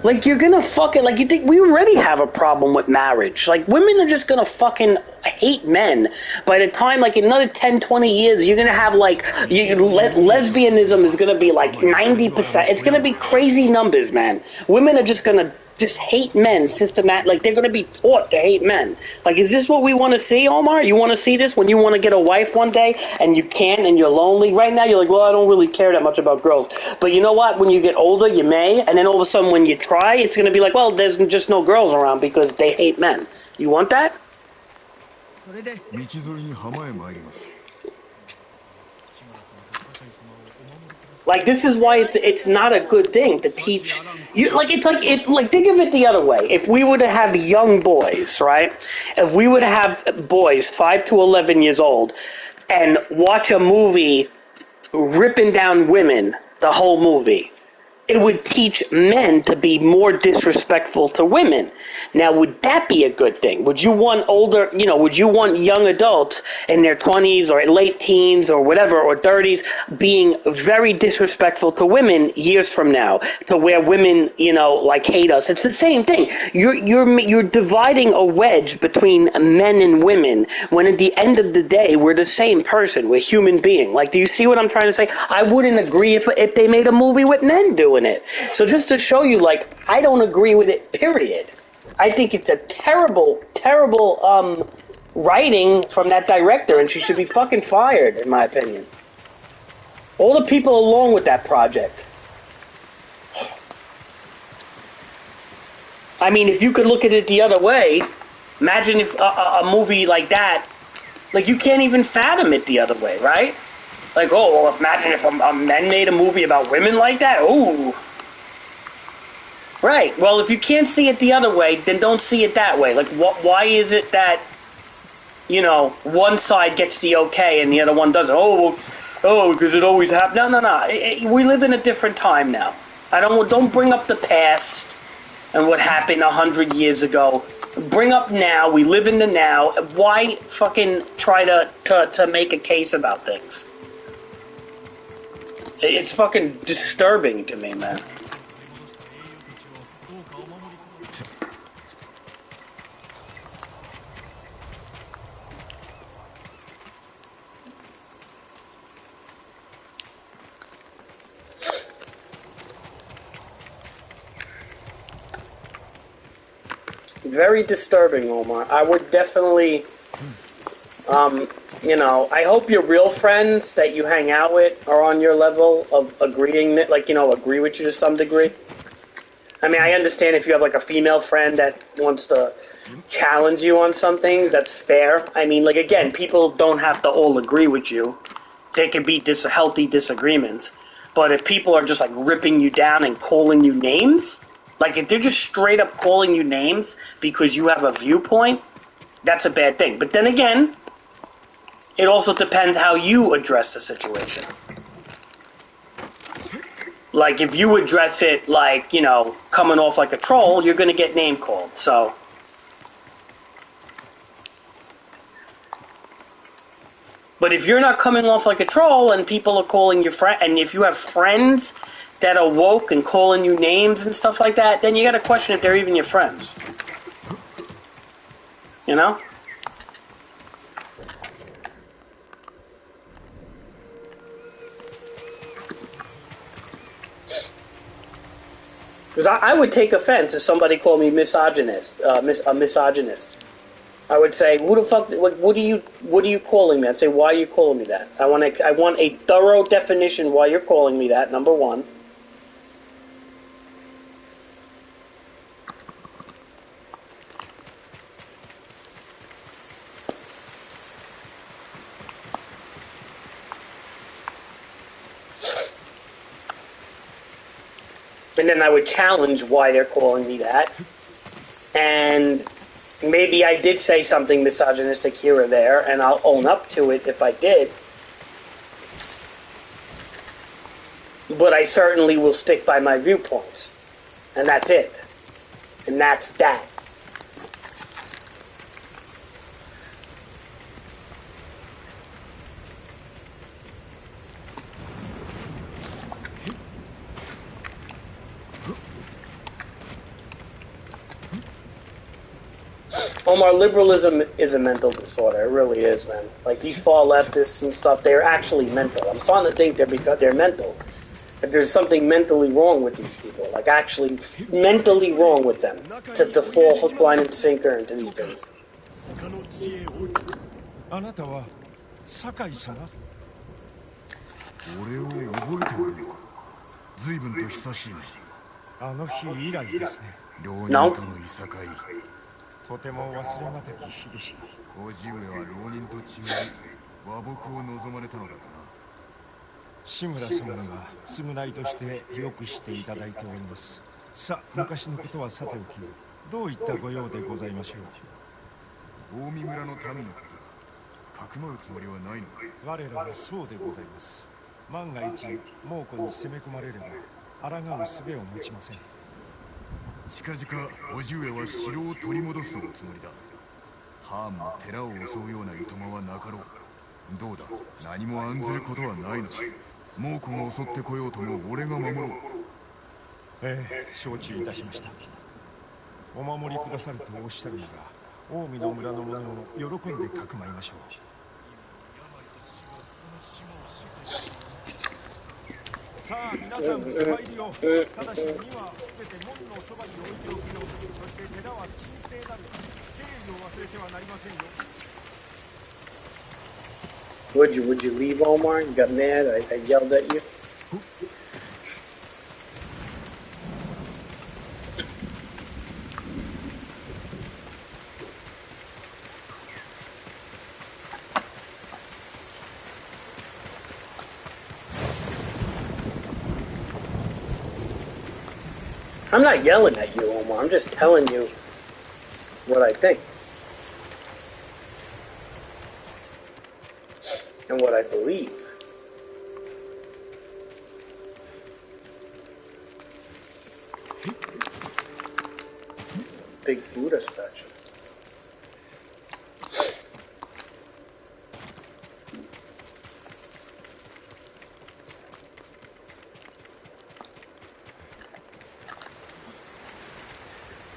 Like, you're gonna fucking, like, you think we already have a problem with marriage. Like, women are just gonna fucking hate men. By the time, like, in another 10, 20 years, you're gonna have, like, lesbianism is gonna be, like, 90%. It's gonna be crazy numbers, man. Women are just gonna hate men systematically. Like, they're gonna be taught to hate men. Like, is this what we want to see, Omar? You want to see this when you want to get a wife one day and you can't and you're lonely? Right now, you're like, well, I don't really care that much about girls. But you know what? When you get older, you may. And then all of a sudden, when you try, it's gonna be like, well, there's just no girls around because they hate men. You want that? Like, this is why it's not a good thing to teach you. Like, think of it the other way. If we were to have young boys, right? If we were to have boys 5 to 11 years old and watch a movie ripping down women, the whole movie, it would teach men to be more disrespectful to women. Now, would that be a good thing? Would you want would you want young adults in their 20s or late teens or whatever, or 30s, being very disrespectful to women years from now, to where women, like, hate us? It's the same thing. You're dividing a wedge between men and women, when at the end of the day, we're the same person. We're human beings. Like, do you see what I'm trying to say? I wouldn't agree if they made a movie with men doing it. So just to show you, like, I don't agree with it, period. I think it's a terrible, terrible writing from that director, and she should be fucking fired, in my opinion. All the people along with that project. I mean, if you could look at it the other way, imagine if a movie like that, like, you can't even fathom it the other way, right? Like, oh, well, imagine if a men made a movie about women like that. Ooh. Right. Well, if you can't see it the other way, then don't see it that way. Like, why is it that you know, one side gets the okay and the other one doesn't. Oh, because it always happens. No. We live in a different time now. Don't bring up the past and what happened 100 years ago. Bring up now. We live in the now. Why fucking try to make a case about things? It's fucking disturbing to me, man. Very disturbing, Omar. I would definitely, you know, I hope your real friends that you hang out with are on your level of agreeing, like, you know, agree with you to some degree. I mean, I understand if you have, like, a female friend that wants to challenge you on some things, that's fair. I mean, like, again, people don't have to all agree with you. There can be healthy disagreements. But if people are just, like, ripping you down and calling you names, like, if they're just straight up calling you names because you have a viewpoint, that's a bad thing. But then again, it also depends how you address the situation. Like, if you address it like, you know, coming off like a troll, you're going to get name called, so. But if you're not coming off like a troll and people are calling you friend, and if you have friends that are woke and calling you names and stuff like that, then you got to question if they're even your friends. You know? Because I would take offense if somebody called me misogynist, a misogynist. I would say, "Who the fuck? What are you calling me?" I'd say, "Why are you calling me that?" I want a thorough definition why you're calling me that. Number one. And then I would challenge why they're calling me that. And maybe I did say something misogynistic here or there, and I'll own up to it if I did. But I certainly will stick by my viewpoints. And that's it. And that's that. Omar, liberalism is a mental disorder. It really is, man. Like, these far leftists and stuff, they're actually mental. I'm starting to think they're mental. But there's something mentally wrong with these people. Like, actually mentally wrong with them. To fall hook, line, and sinker into these things. あなたは酒井様？俺を覚えておるのか。随分と久しいな。あの日以来ですね。浪人とのいさかい。とても忘れがたき日でした。叔父上は浪人と違い和睦を望まれたのだがな。志村様には償いとしてよくしていただいております。さあ、昔のことはさておき、どういったご用でございましょう。近江村の民のことだ。かくまうつもりはないのか。我らはそうでございます。万が一猛虎に攻め込まれれば抗う術を持ちません。近々叔父上は城を取り戻すおつもりだ。ハーンも寺を襲うようないとまはなかろう。どうだ、何も案ずることはないのだ。猛虎が襲ってこようとも俺が守ろう。ええ、承知いたしました。お守りくださるとおっしゃるなら、近江の村の者を喜んでかくまいましょう。さあ皆さん、お参りを。ただし荷はすべて門のそばに置いておくように。そして寺は神聖なる。敬意を忘れてはなりませんよ。Would you leave, Omar? You got mad? I yelled at you? I'm not yelling at you, Omar. I'm just telling you what I think. and what I believe. It's a big Buddha statue.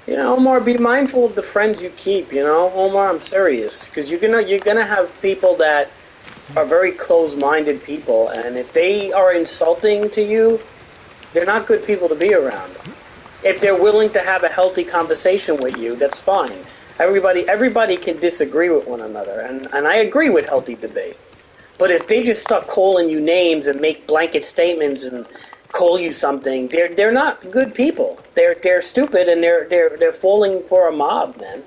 You know, Omar, be mindful of the friends you keep. You know, Omar, I'm serious, because you're gonna have people that are very close-minded people, and if they are insulting to you, they're not good people to be around. If they're willing to have a healthy conversation with you, that's fine. Everybody can disagree with one another, and I agree with healthy debate. But if they just start calling you names and make blanket statements and call you something, they're not good people. They're stupid, and they're falling for a mob, man.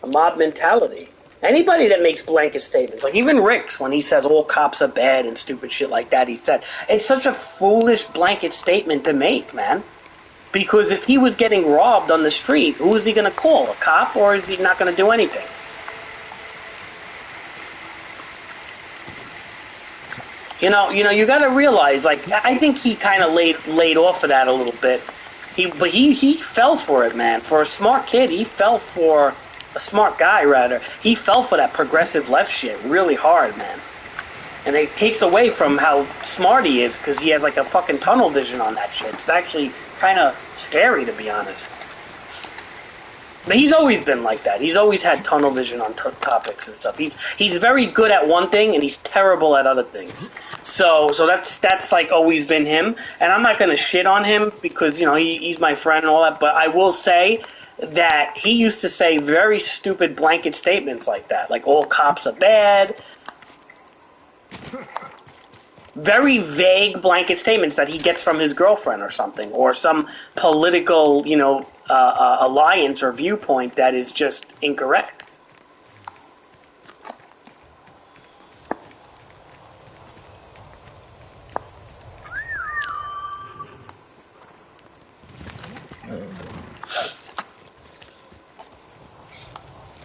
A mob mentality. Anybody that makes blanket statements, like even Rick's, when he says all cops are bad and stupid shit like that, he said, it's such a foolish blanket statement to make, man. Because if he was getting robbed on the street, who is he going to call? A cop, or is he not going to do anything? You know, you got to realize, like, I think he kind of laid off of that a little bit. But he fell for it, man. For a smart kid, he fell for a smart guy, rather. He fell for that progressive left shit really hard, man. And it takes away from how smart he is, because he has like a fucking tunnel vision on that shit. It's actually kind of scary, to be honest. But he's always been like that. He's always had tunnel vision on topics and stuff. He's very good at one thing, and he's terrible at other things. So that's like always been him. And I'm not gonna shit on him because, you know, he's my friend and all that. But I will say that he used to say very stupid blanket statements like that, like all cops are bad. Very vague blanket statements that he gets from his girlfriend or something, or some political, you know, alliance or viewpoint that is just incorrect.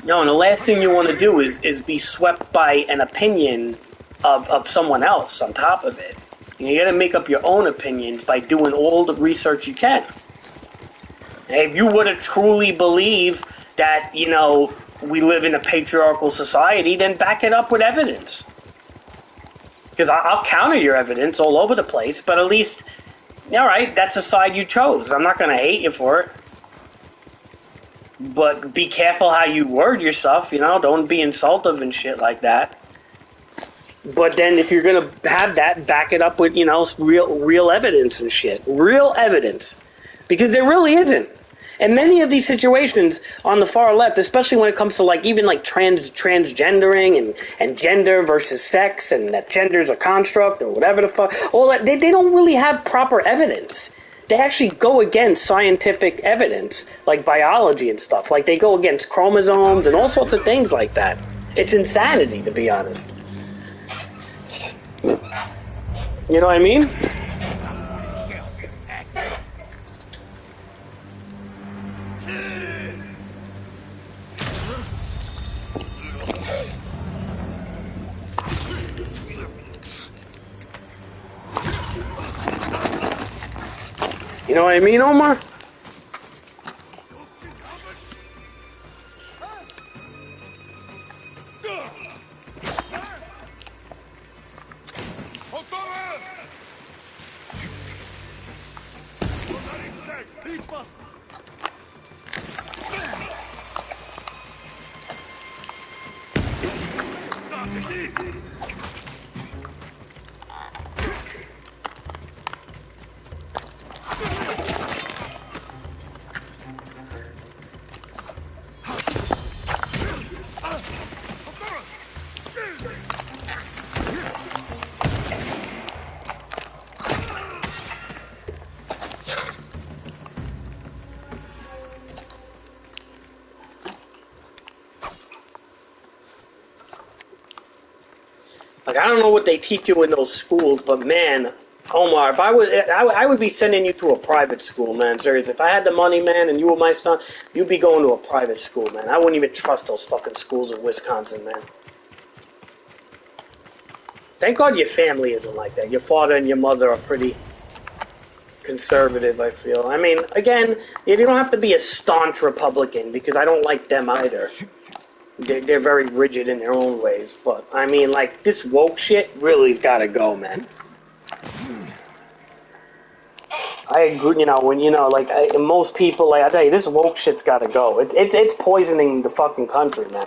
No, and the last thing you want to do is be swept by an opinion of someone else on top of it. You got to make up your own opinions by doing all the research you can. If you were to truly believe that, you know, we live in a patriarchal society, then back it up with evidence. Because I'll counter your evidence all over the place, but at least, all right, that's the side you chose. I'm not going to hate you for it. But be careful how you word yourself, you know, don't be insultive and shit like that. But then if you're going to have that, back it up with, you know, real evidence and shit. Real evidence. Because there really isn't. And many of these situations on the far left, especially when it comes to like even like transgendering and gender versus sex, and that gender is a construct or whatever the fuck, all that, they don't really have proper evidence. They actually go against scientific evidence, like biology and stuff. Like they go against chromosomes and all sorts of things like that. It's insanity, to be honest. You know what I mean? You know what I mean, Omar? Like, I don't know what they teach you in those schools, but man, Omar, if I would be sending you to a private school, man. Seriously, if I had the money, man, and you were my son, you'd be going to a private school, man. I wouldn't even trust those fucking schools in Wisconsin, man. Thank God your family isn't like that. Your father and your mother are pretty conservative, I feel. I mean, again, you don't have to be a staunch Republican, because I don't like them either. They're very rigid in their own ways, but, I mean, like, this woke shit really's gotta go, man. I agree, you know, most people, like, I tell you, this woke shit's gotta go. It's poisoning the fucking country, man.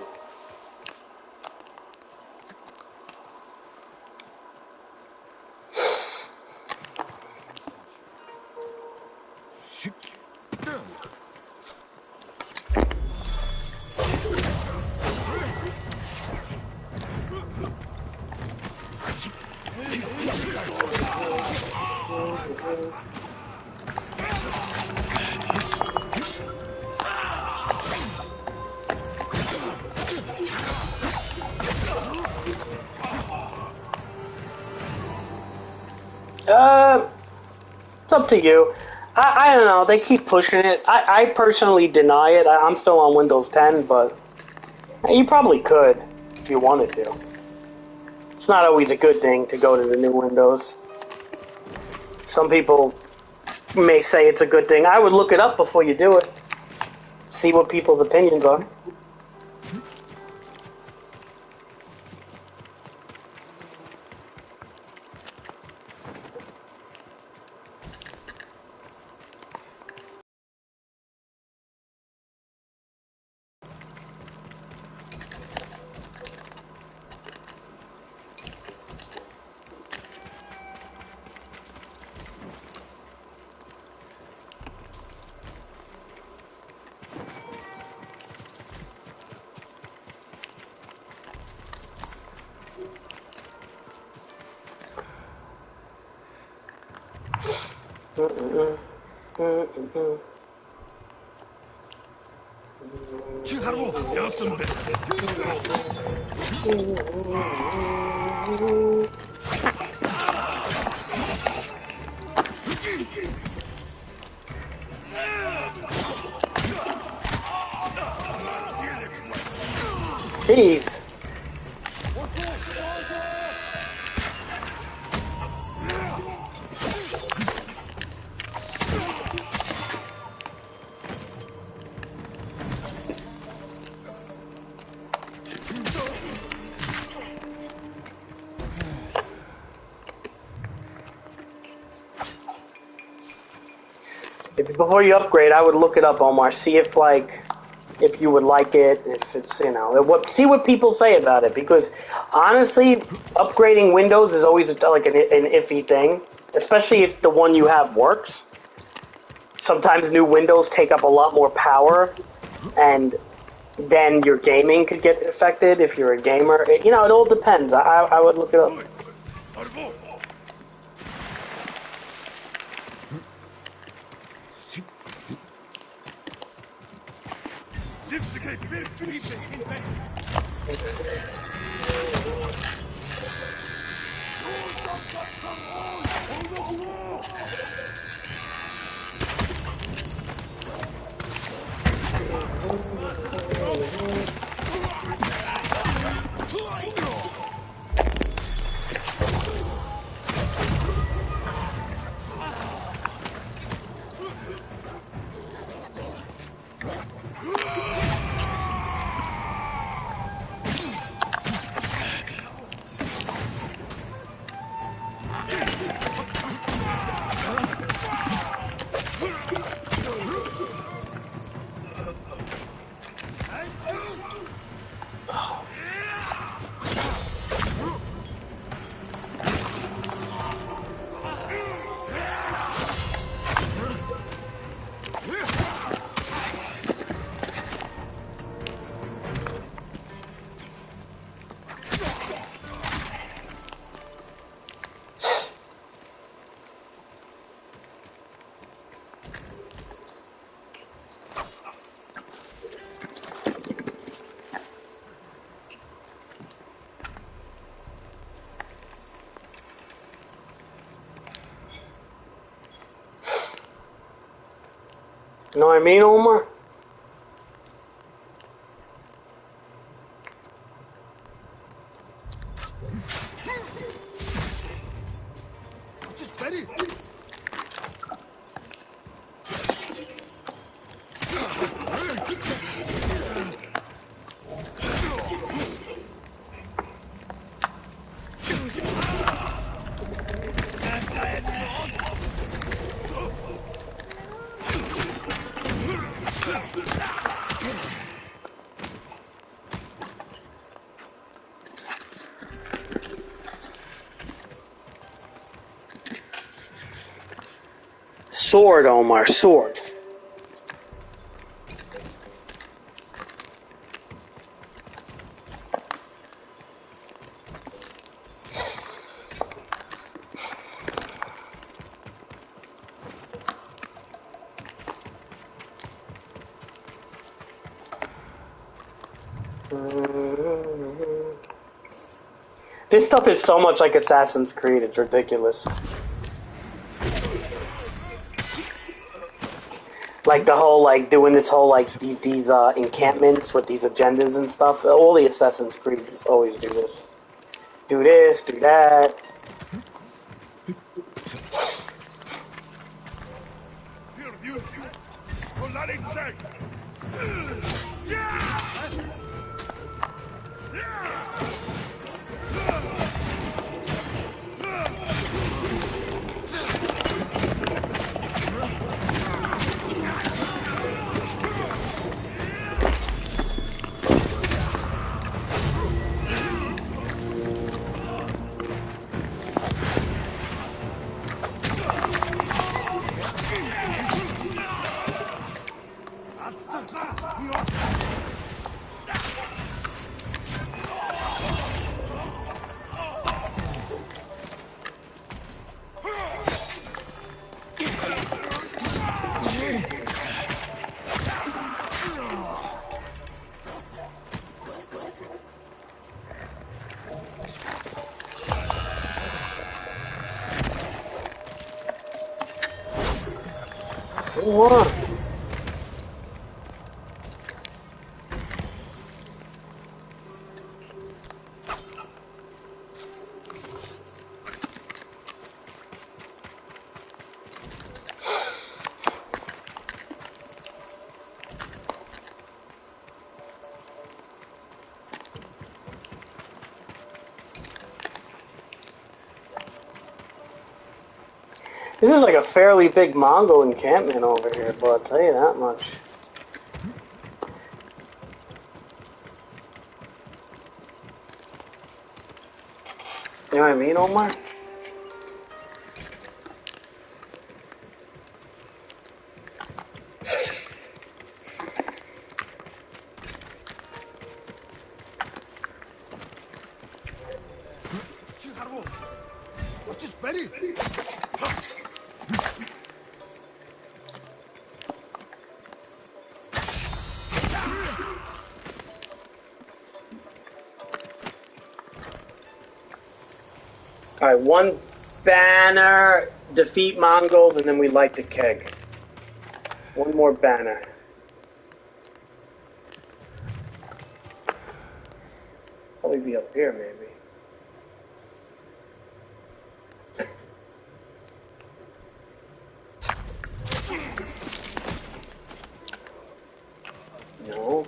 It's up to you. I don't know. They keep pushing it. I personally deny it. I'm still on Windows 10, but you probably could if you wanted to. It's not always a good thing to go to the new Windows. Some people may say it's a good thing. I would look it up before you do it. See what people's opinions are. Jeez. Before you upgrade, I would look it up, Omar. See if if you would like it, if it's, see what people say about it. Because honestly, upgrading Windows is always like an iffy thing, especially if the one you have works. Sometimes new Windows take up a lot more power, and then your gaming could get affected if you're a gamer. It all depends. I would look it up. You know what I mean, Omar? Sword, Omar, sword. This stuff is so much like Assassin's Creed, it's ridiculous. Like the whole, like, doing this whole, like, these encampments with these agendas and stuff. All the Assassin's Creeds always do this. Do this, do that. What? This is like a fairly big Mongol encampment over here, but I'll tell you that much. You know what I mean, Omar? Alright, one banner, defeat Mongols, and then we light the keg. One more banner. Probably be up here, maybe. No.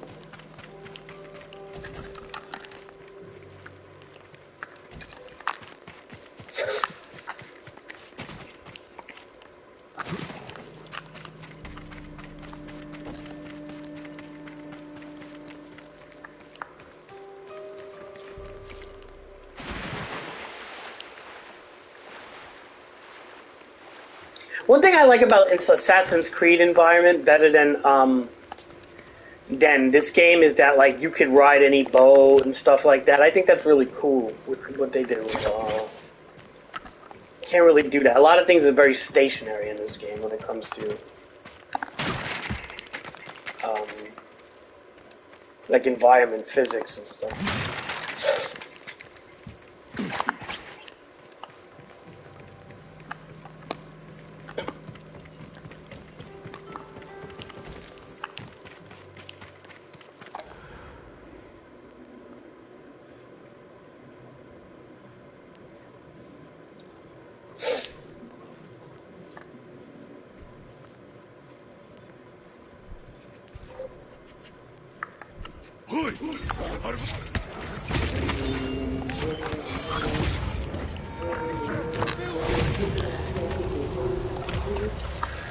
One thing I like about its Assassin's Creed environment better than this game is that like you could ride any boat and stuff like that. I think that's really cool what they did with can't really do that. A lot of things are very stationary in this game when it comes to like environment physics and stuff.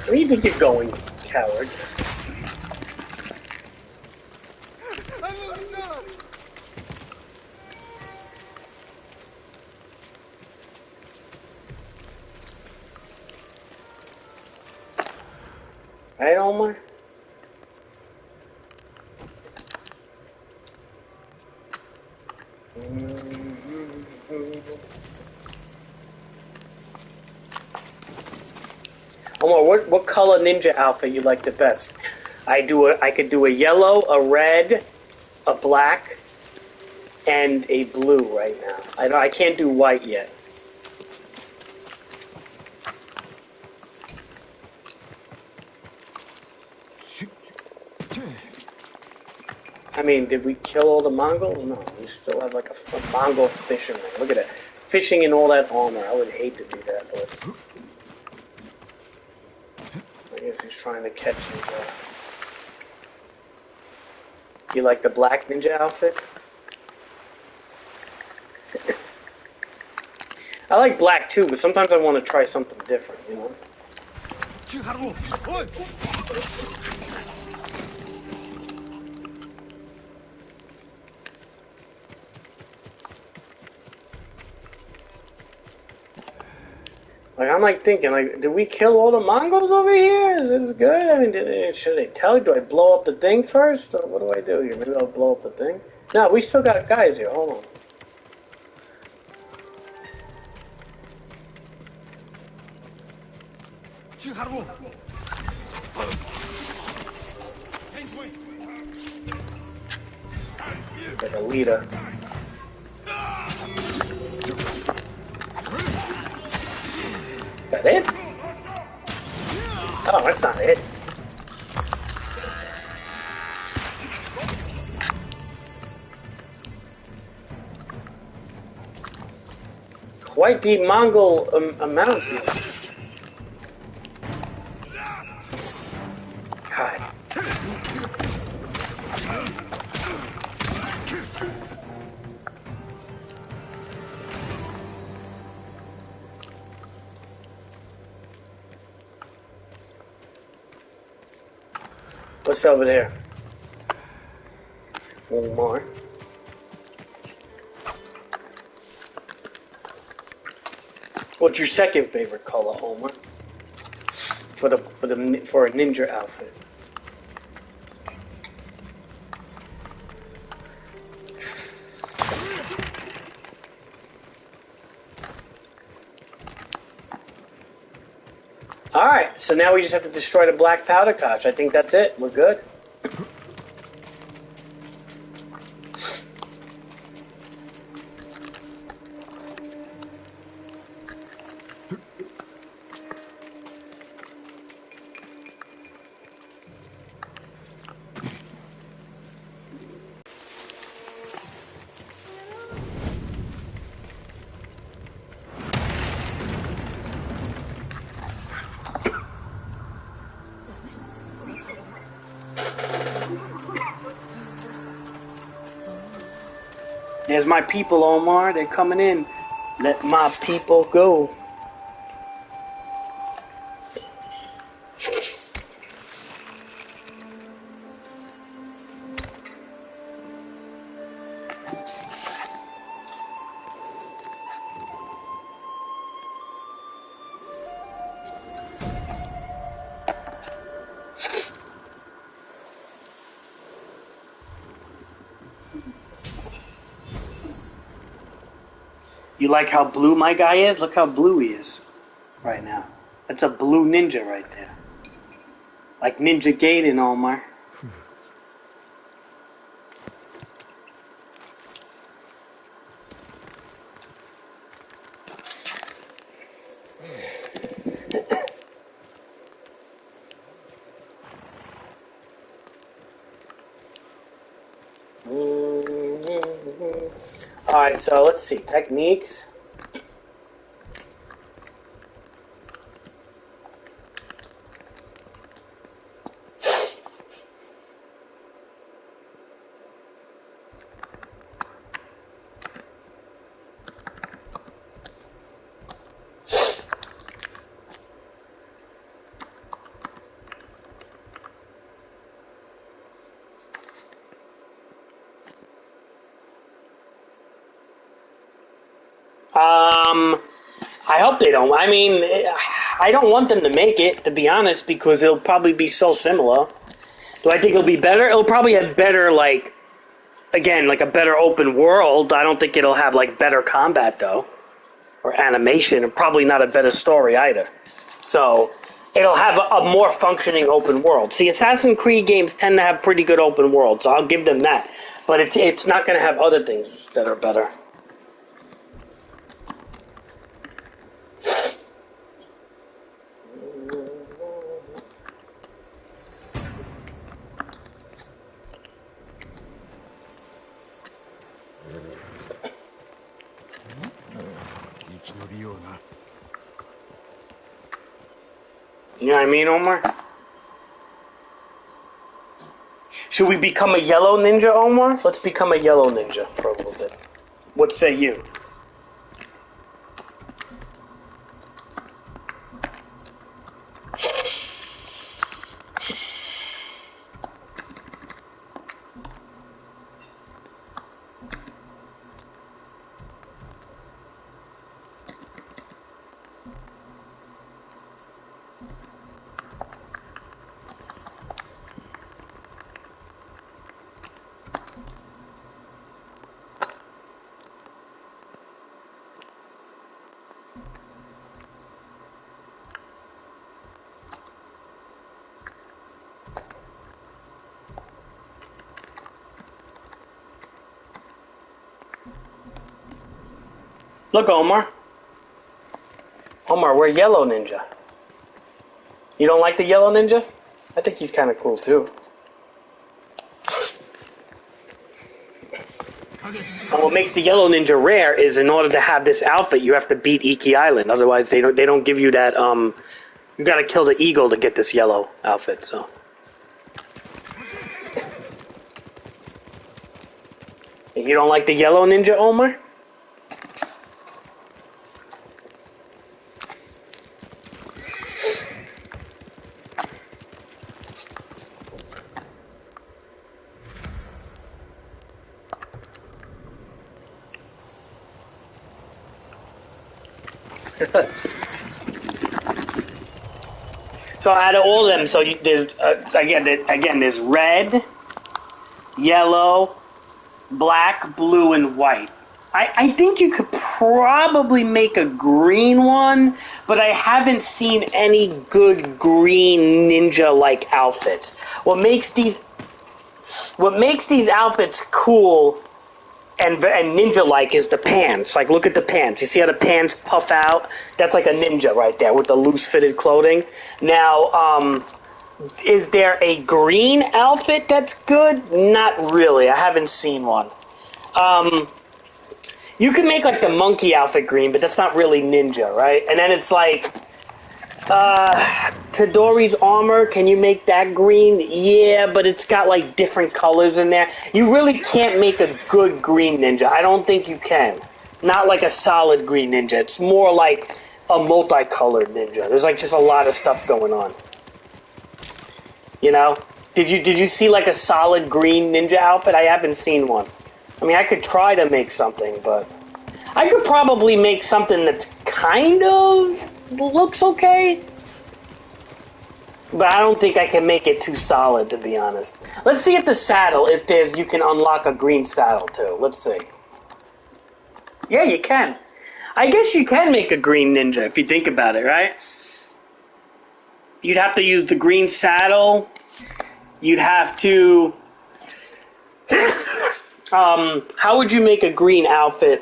Where do you think you're going, coward? Right, Omar? Omar, what color ninja outfit you like the best? I could do a yellow, a red, a black, and a blue right now. I can't do white yet. I mean, did we kill all the Mongols? No, we still have like a Mongol fisherman. Look at that. Fishing in all that armor. I would hate to do that, but I guess he's trying to catch his, You like the black ninja outfit? I like black too, but sometimes I want to try something different, you know? Like, I'm like thinking, like, did we kill all the Mongols over here? Is this good? I mean, should they tell? Do I blow up the thing first? Or what do I do here? Maybe I'll blow up the thing? No, we still got guys here. Hold on. Like a leader. Is that it? Oh, that's not it. Quite the Mongol amount here. God. What's over there? One more. What's your second favorite color, Omar? For a ninja outfit. Alright, so now we just have to destroy the black powder cache. I think that's it. We're good. There's my people, Omar. They're coming in. Let my people go. You like how blue my guy is? Look how blue he is right now. That's a blue ninja right there. Like Ninja Gaiden, Omar. Alright, so let's see. Techniques. I hope they don't. I mean, I don't want them to make it, to be honest, because it'll probably be so similar. Do I think it'll be better? It'll probably have better, like, again, like a better open world. I don't think it'll have, like, better combat, though. Or animation, and probably not a better story either. So, it'll have a more functioning open world. See, Assassin's Creed games tend to have pretty good open worlds, so I'll give them that. But it's not going to have other things that are better. You know what I mean, Omar? Should we become a yellow ninja, Omar? Let's become a yellow ninja for a little bit. What say you? Look, Omar. Omar, we're yellow ninja. You don't like the yellow ninja? I think he's kind of cool, too. And what makes the yellow ninja rare is in order to have this outfit, you have to beat Iki Island. Otherwise, they don't give you that, you gotta kill the eagle to get this yellow outfit, so. You don't like the yellow ninja, Omar? So out of all of them, so there's again there's red, yellow, black, blue, and white. I think you could probably make a green one, but I haven't seen any good green ninja-like outfits. What makes these outfits cool and ninja-like is the pants. Like, look at the pants. You see how the pants puff out? That's like a ninja right there with the loose-fitted clothing. Now, is there a green outfit that's good? Not really. I haven't seen one. You can make, like, the monkey outfit green, but that's not really ninja, right? And then it's like, Tadori's armor, can you make that green? Yeah, but it's got like different colors in there. You really can't make a good green ninja. I don't think you can. Not like a solid green ninja. It's more like a multicolored ninja. There's like just a lot of stuff going on. You know? Did you see like a solid green ninja outfit? I haven't seen one. I mean, I could try to make something, but I could probably make something that's kind of looks okay, but I don't think I can make it too solid, to be honest. Let's see if the saddle, you can unlock a green saddle too. Let's see. Yeah, you can. I guess you can make a green ninja if you think about it, right? You'd have to use the green saddle. You'd have to how would you make a green outfit?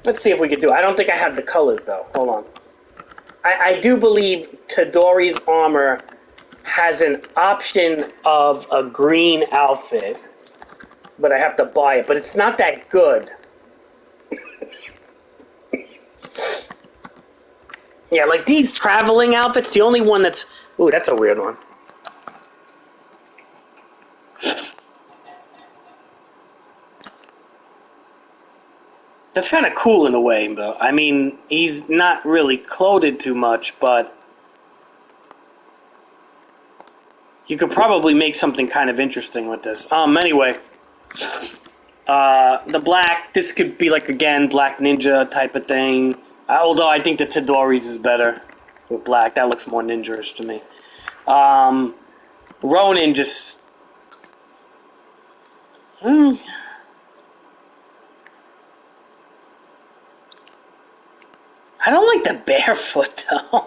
Let's see if we could do it. I don't think I have the colors, though. Hold on. I do believe Tadori's armor has an option of a green outfit, but I have to buy it. But it's not that good. Yeah, like these traveling outfits, the only one that's... Ooh, that's a weird one. That's kind of cool in a way, though. I mean, he's not really clothed too much, but you could probably make something kind of interesting with this. Anyway, the black, this could be like, again, Black Ninja type of thing. Although I think the Tadori's is better with black. That looks more ninja-ish to me. Ronin just... I don't like the barefoot, though.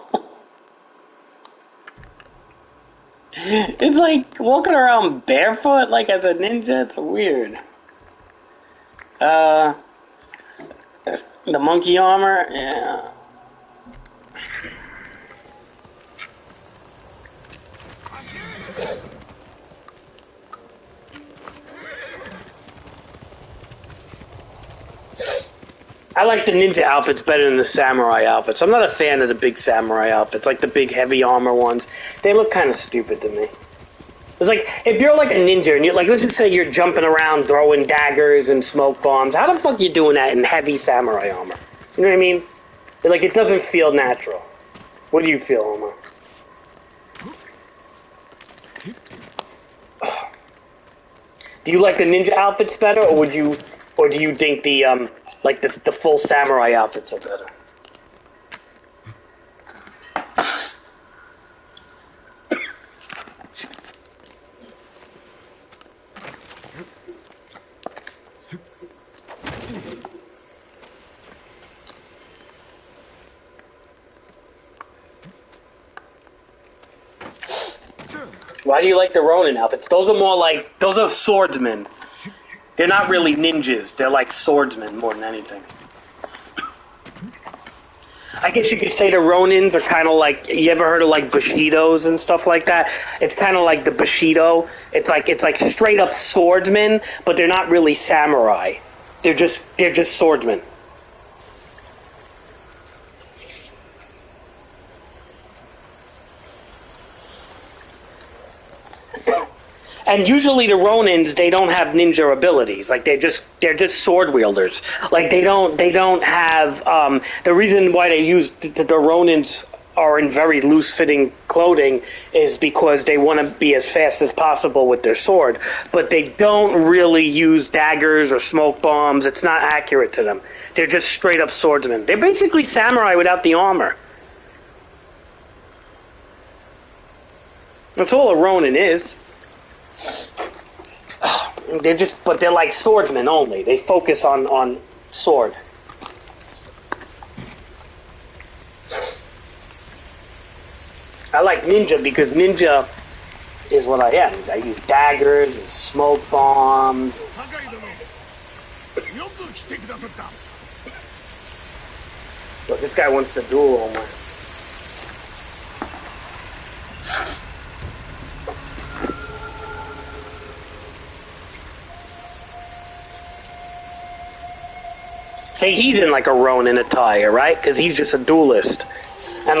It's like walking around barefoot, like as a ninja. It's weird. The monkey armor, yeah. I like the ninja outfits better than the samurai outfits. I'm not a fan of the big samurai outfits, like the big heavy armor ones. They look kind of stupid to me. It's like, if you're like a ninja, and you're like, let's just say you're jumping around throwing daggers and smoke bombs, how the fuck are you doing that in heavy samurai armor? You know what I mean? Like, it doesn't feel natural. What do you feel, Omar? Do you like the ninja outfits better, or do you think the like the full samurai outfits are better? Why do you like the Ronin outfits? Those are swordsmen. They're not really ninjas. They're like swordsmen more than anything. I guess you could say the Ronins are kind of like, you ever heard of like Bushidos and stuff like that? It's kind of like the Bushido. It's like straight up swordsmen, but they're not really samurai. They're just swordsmen. And usually the Ronins, they don't have ninja abilities. Like they're just sword wielders. Like they don't have the reason why they use the Ronins are in very loose fitting clothing is because they want to be as fast as possible with their sword. But they don't really use daggers or smoke bombs. It's not accurate to them. They're just straight up swordsmen. They're basically samurai without the armor. That's all a Ronin is. But they're like swordsmen only. They focus on sword. I like ninja because ninja is what I am. I use daggers and smoke bombs. Look, this guy wants to duel Omar. Say he's in like a Ronin attire, right? Because he's just a duelist. And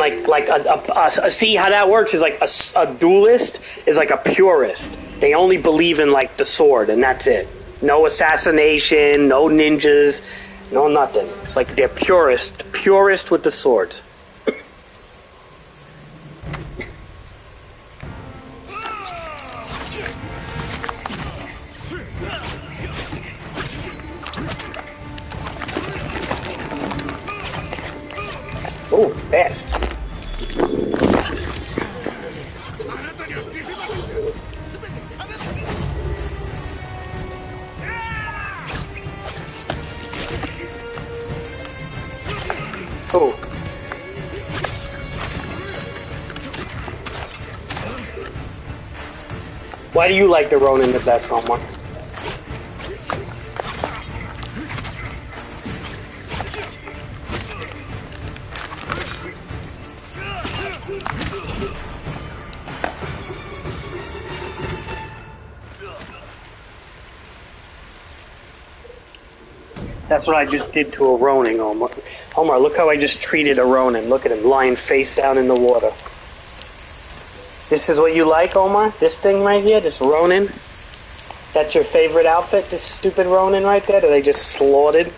see how that works is like a duelist is like a purist. They only believe in like the sword and that's it. No assassination, no ninjas, no nothing. It's like they're purist with the swords. Oh, fast. Oh. Why do you like the Ronin the best, Omar? That's what I just did to a Ronin, Omar. Omar, look how I just treated a Ronin. Look at him lying face down in the water. This is what you like, Omar? This thing right here, this Ronin? That's your favorite outfit, this stupid Ronin right there that I just slaughtered?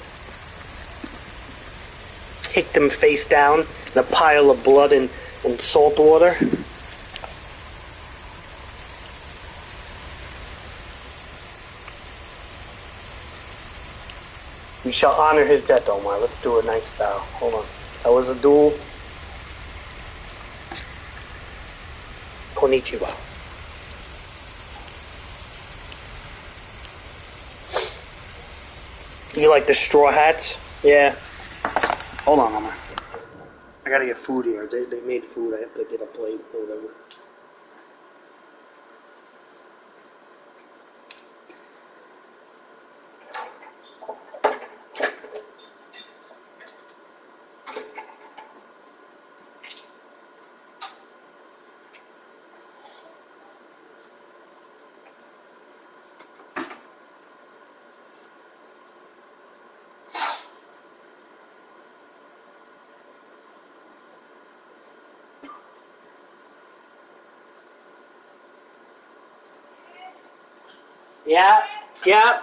Kicked him face down in a pile of blood and salt water? We shall honor his death, Omar. Let's do a nice bow. Hold on. That was a duel. Konnichiwa. You like the straw hats? Yeah. Hold on, Mama. I gotta get food here. They made food. I have to get a plate or whatever. Yeah, yeah.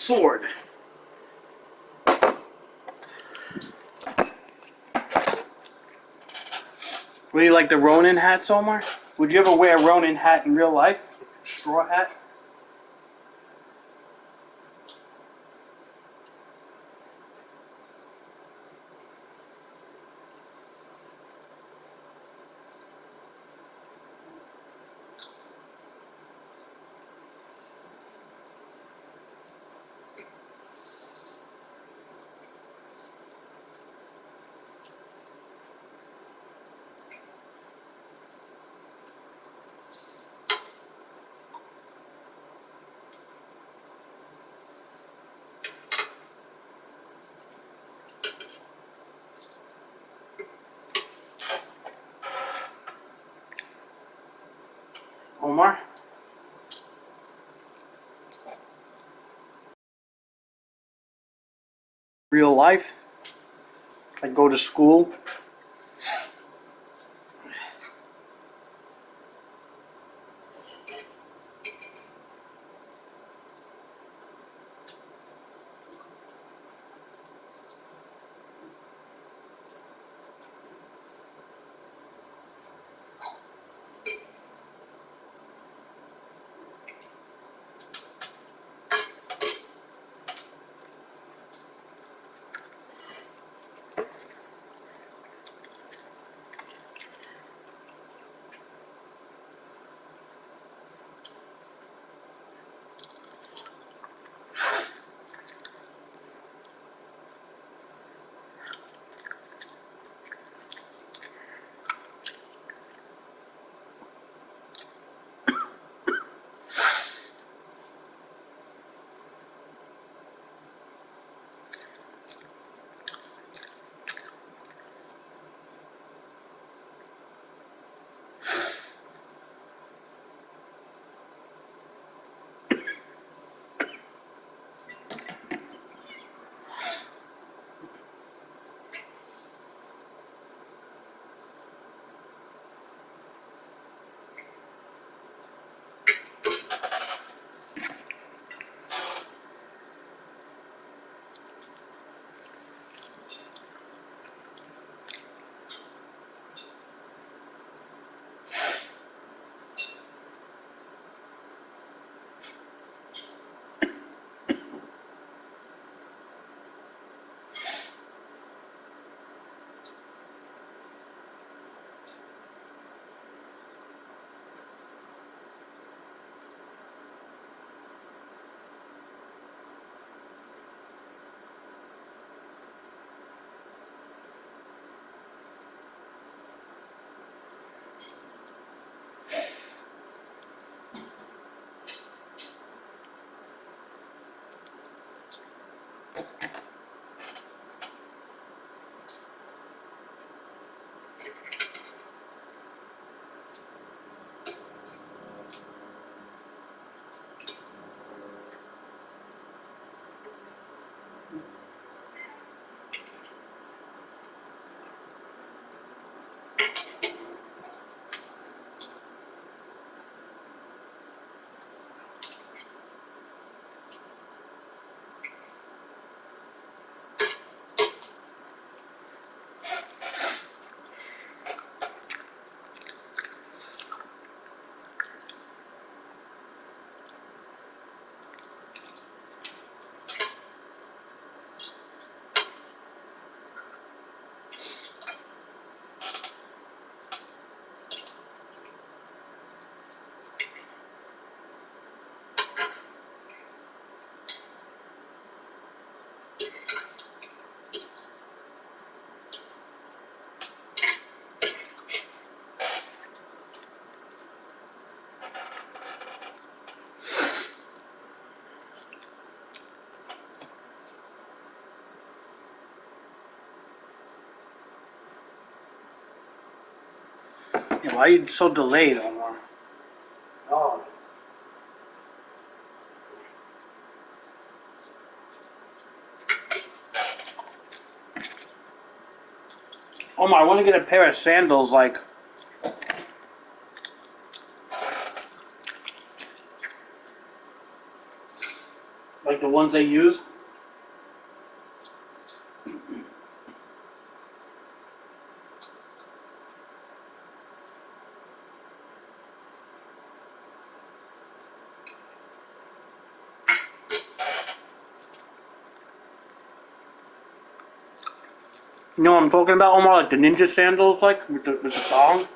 sword. Really like the Ronin hats, Omar? Would you ever wear a Ronin hat in real life? Straw hat? Omar? Real life? I go to school? Yeah, why are you so delayed, Omar? Oh. Omar, I want to get a pair of sandals like the ones they use. You know what I'm talking about? Almost like the ninja sandals, like with the thong.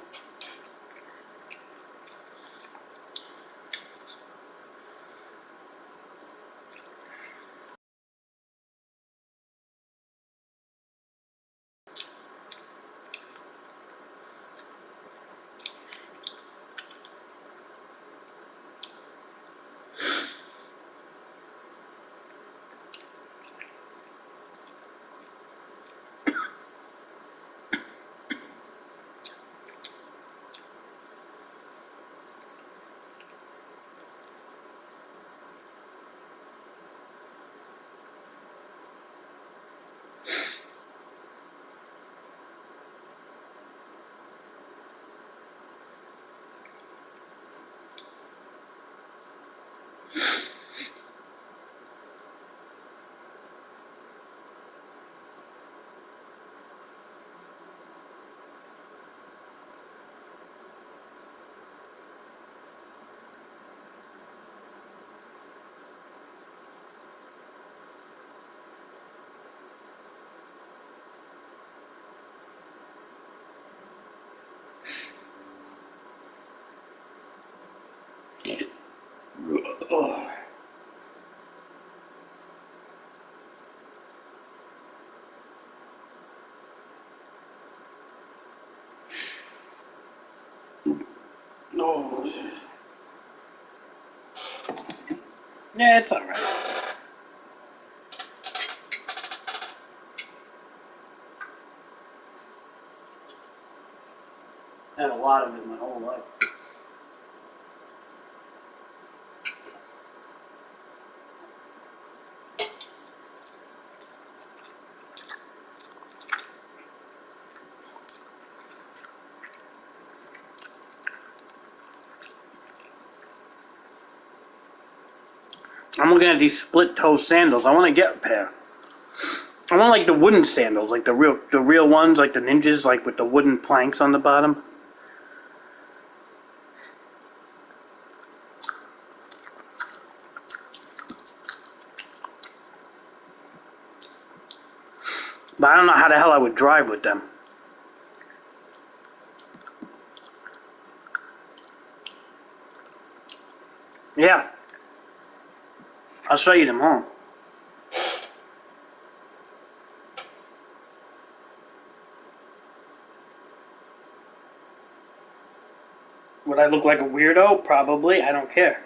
Oh. Oh. Yeah, it's alright. I had a lot of it my whole life. I'm looking at these split toe sandals. I want to get a pair. I want like the wooden sandals, like the real ones, like the ninjas, like with the wooden planks on the bottom. But I don't know how the hell I would drive with them. Yeah. I'll show you them home. Would I look like a weirdo? Probably. I don't care.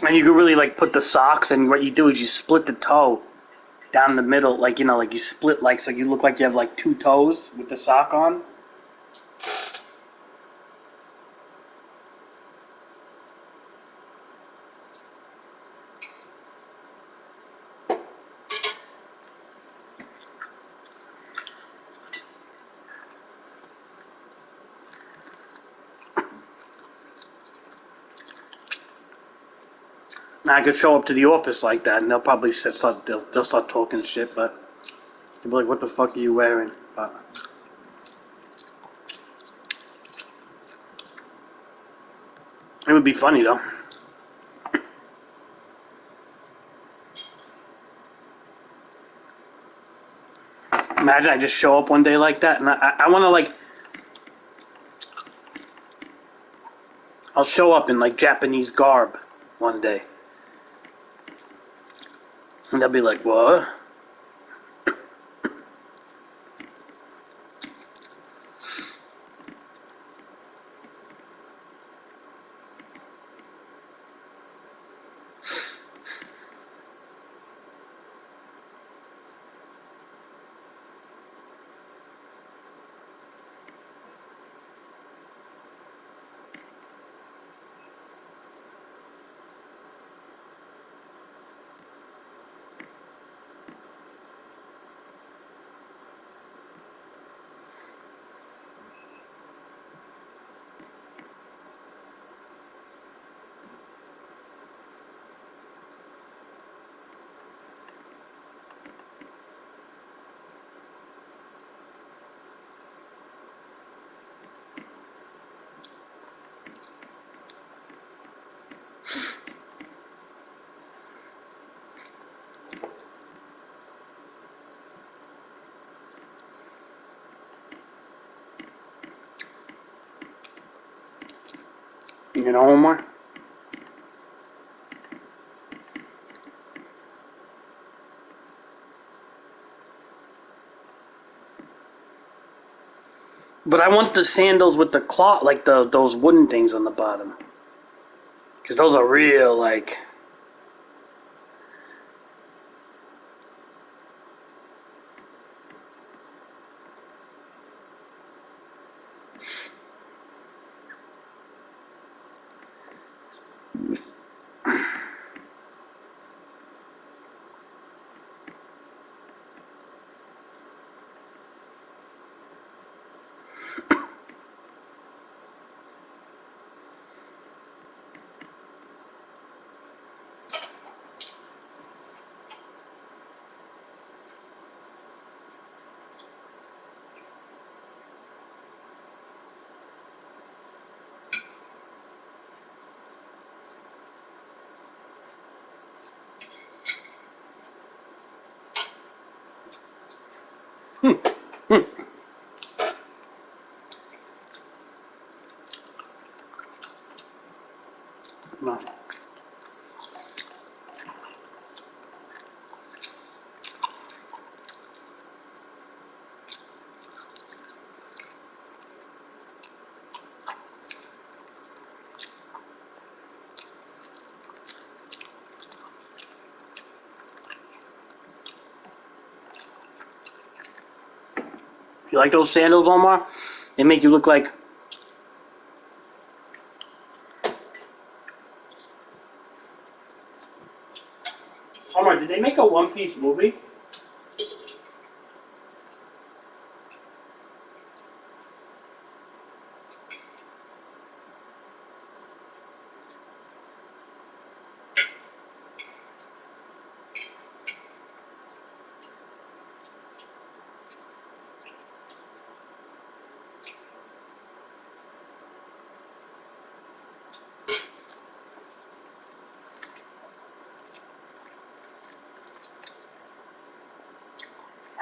And you could really like put the socks, and what you do is you split the toe down the middle, like, you know, like you split, like, so you look like you have like two toes with the sock on. I could show up to the office like that, and they'll probably they'll start talking shit, but they'll be like, "What the fuck are you wearing?" But it would be funny though. Imagine I just show up one day like that, and I want to like, I'll show up in like Japanese garb one day. And they'll be like, what? You know, Omar? But I want the sandals with the cloth, like those wooden things on the bottom. Because those are real, like... No. You like those sandals, Omar? They make you look like... Omar, did they make a One Piece movie?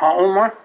Huh, Omar?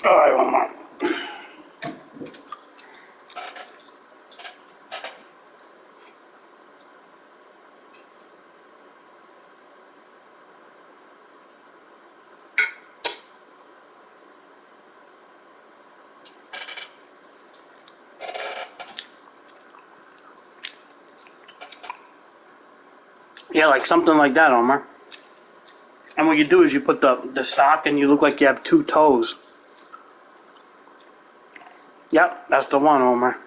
Alright, one more. Yeah, like something like that, Omar. And what you do is you put the sock and you look like you have two toes. Yep, that's the one, Omar.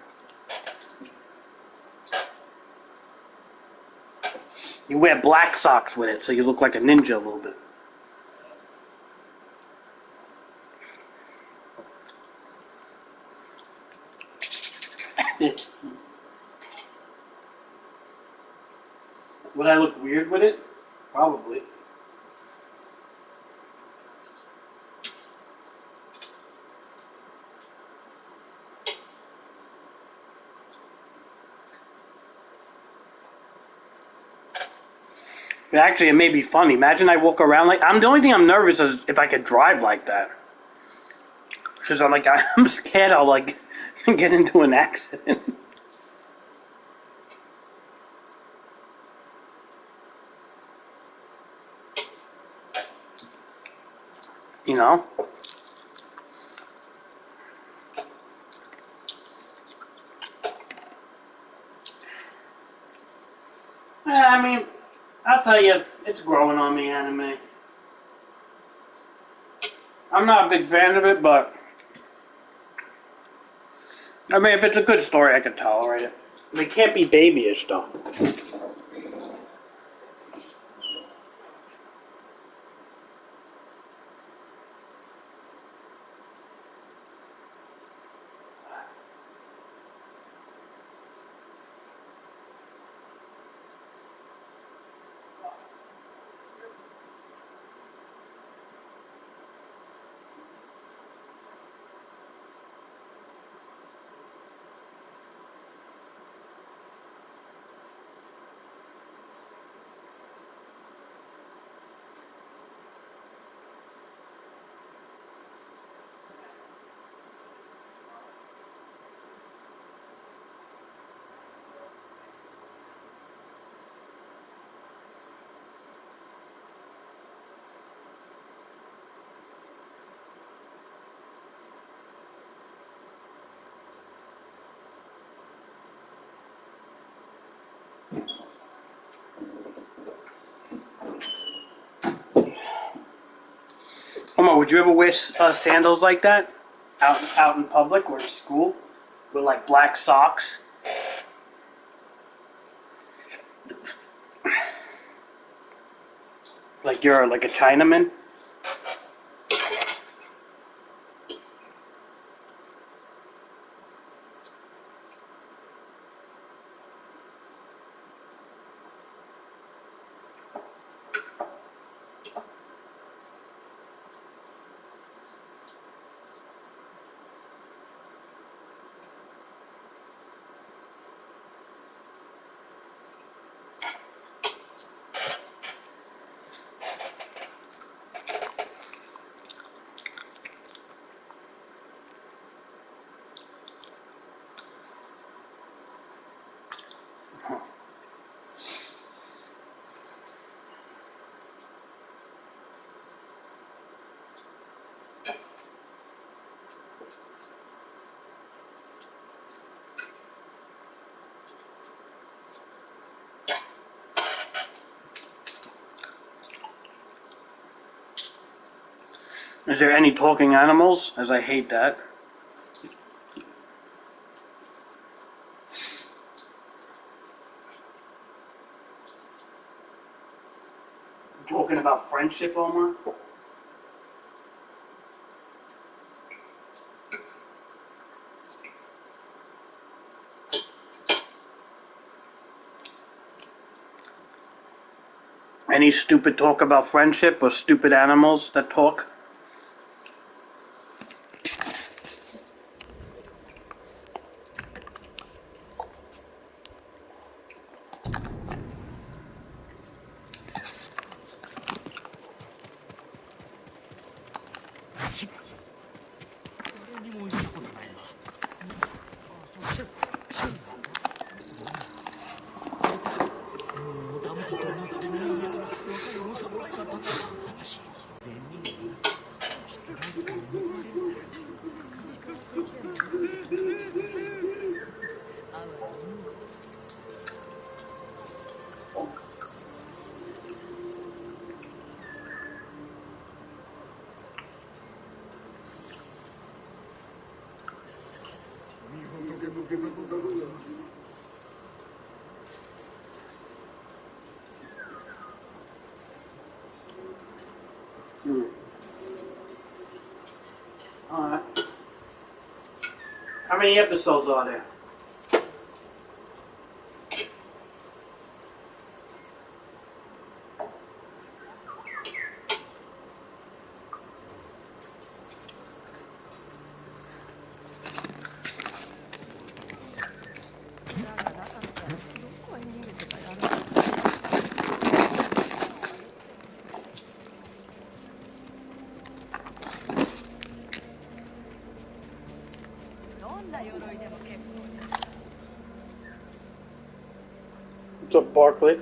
You wear black socks with it, so you look like a ninja a little bit. Would I look weird with it? Probably. But actually, it may be funny. Imagine I walk around like the only thing I'm nervous is if I could drive like that. Because I'm scared I'll like get into an accident. You know? Yeah, I mean, I'll tell you, it's growing on me, anime. I'm not a big fan of it, but I mean, if it's a good story, I can tolerate it. They can't be babyish, though. Omar, would you ever wear sandals like that? Out in public or at school? With like black socks? Like you're like a Chinaman? Is there any talking animals? As I hate that. Talking about friendship, Omar? Any stupid talk about friendship or stupid animals that talk? Alright. How many episodes are there? What's up, Barkley?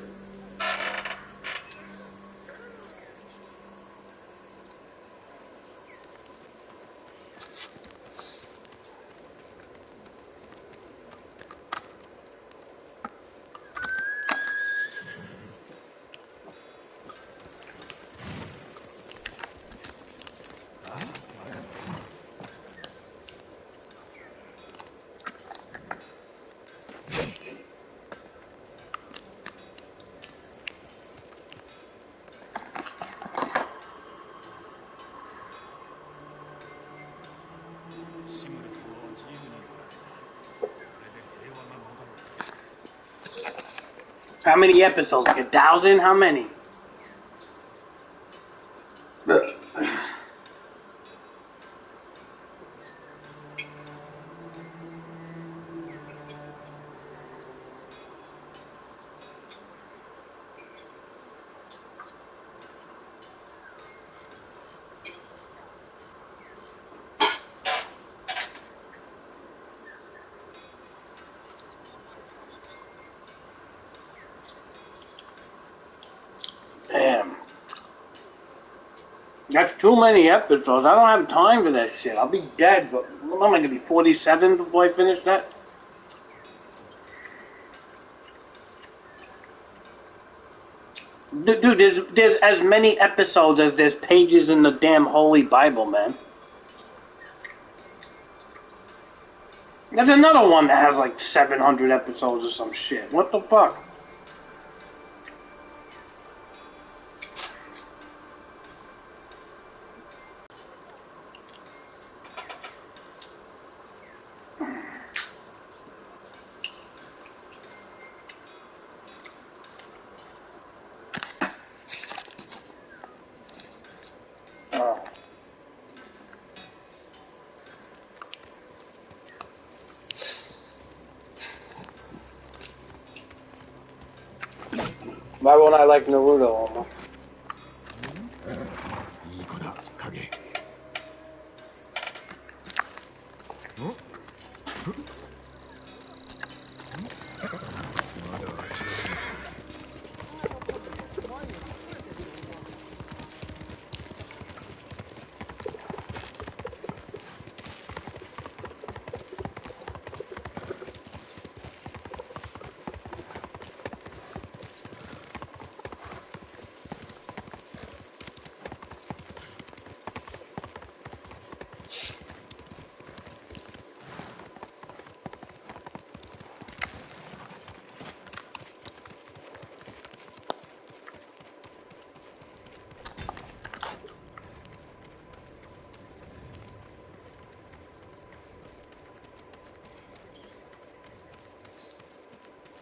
How many episodes? Like 1,000? How many? Damn. That's too many episodes. I don't have time for that shit. I'll be dead, but what am I gonna be 47 before I finish that? Dude, there's as many episodes as there's pages in the damn Holy Bible, man. There's another one that has like 700 episodes or some shit. What the fuck? Why won't I like Naruto almost?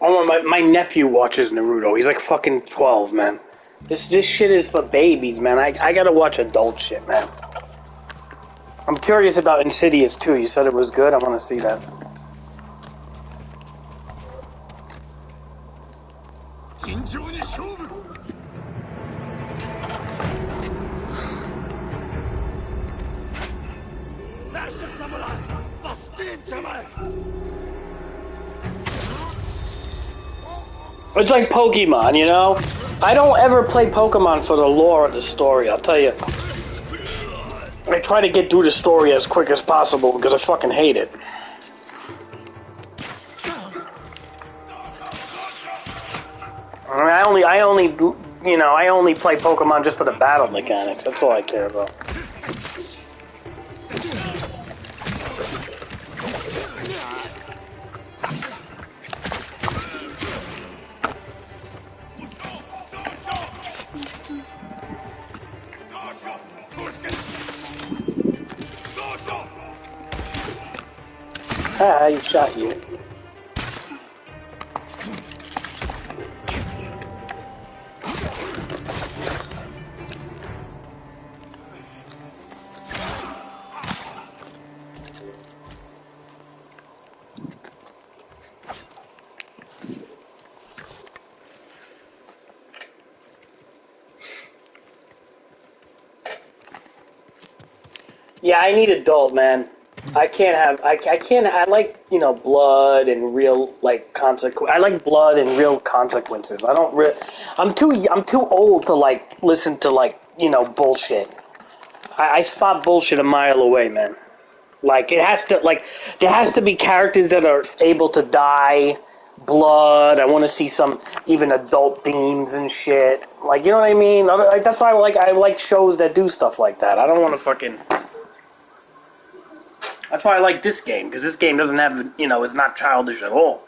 Oh, my nephew watches Naruto. He's like fucking 12, man. This shit is for babies, man. I gotta watch adult shit, man. I'm curious about Insidious too. You said it was good. I want to see that. It's like Pokemon, you know? I don't ever play Pokemon for the lore or the story, I'll tell you. I try to get through the story as quick as possible because I fucking hate it. I only, you know, I only play Pokemon just for the battle mechanics. That's all I care about. Ah, he shot you. Yeah, I need adult, man. I can't have. I can't. I like, you know, blood and real, like, consequence. I like blood and real consequences. I don't. I'm too old to, like, listen to, like, you know, bullshit. I spot bullshit a mile away, man. Like, it has to, like, there has to be characters that are able to die, blood. I want to see some even adult themes and shit. Like, you know what I mean? Like, that's why I like shows that do stuff like that. I don't want to fucking. That's why I like this game, because this game doesn't have, you know, it's not childish at all.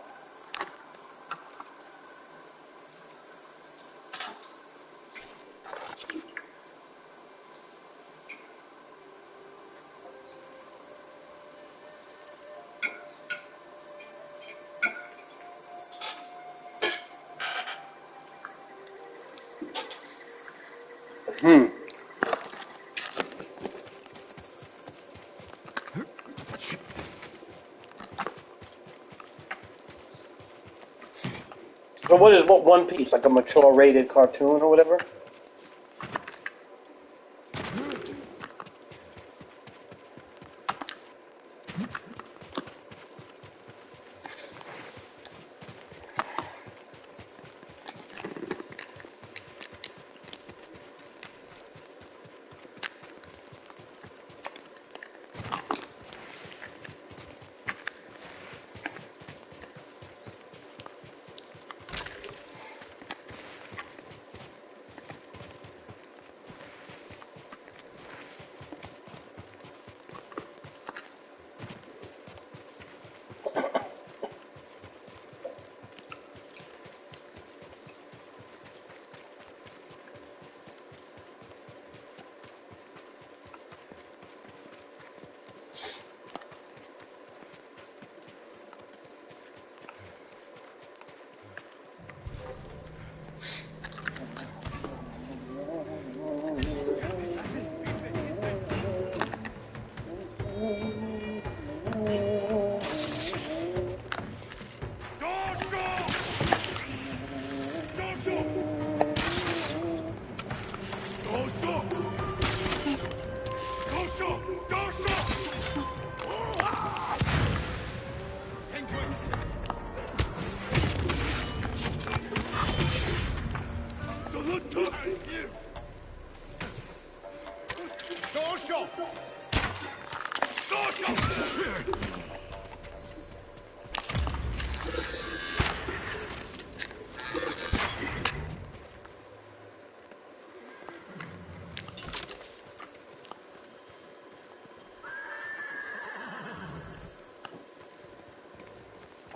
So what is One Piece? Like a mature rated cartoon or whatever?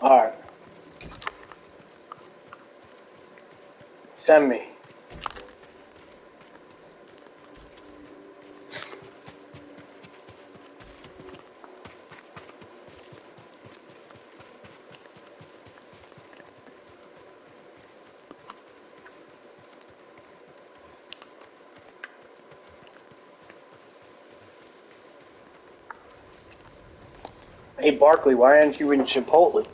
Alright. Send me. Hey, Barkley, why aren't you in Chipotle?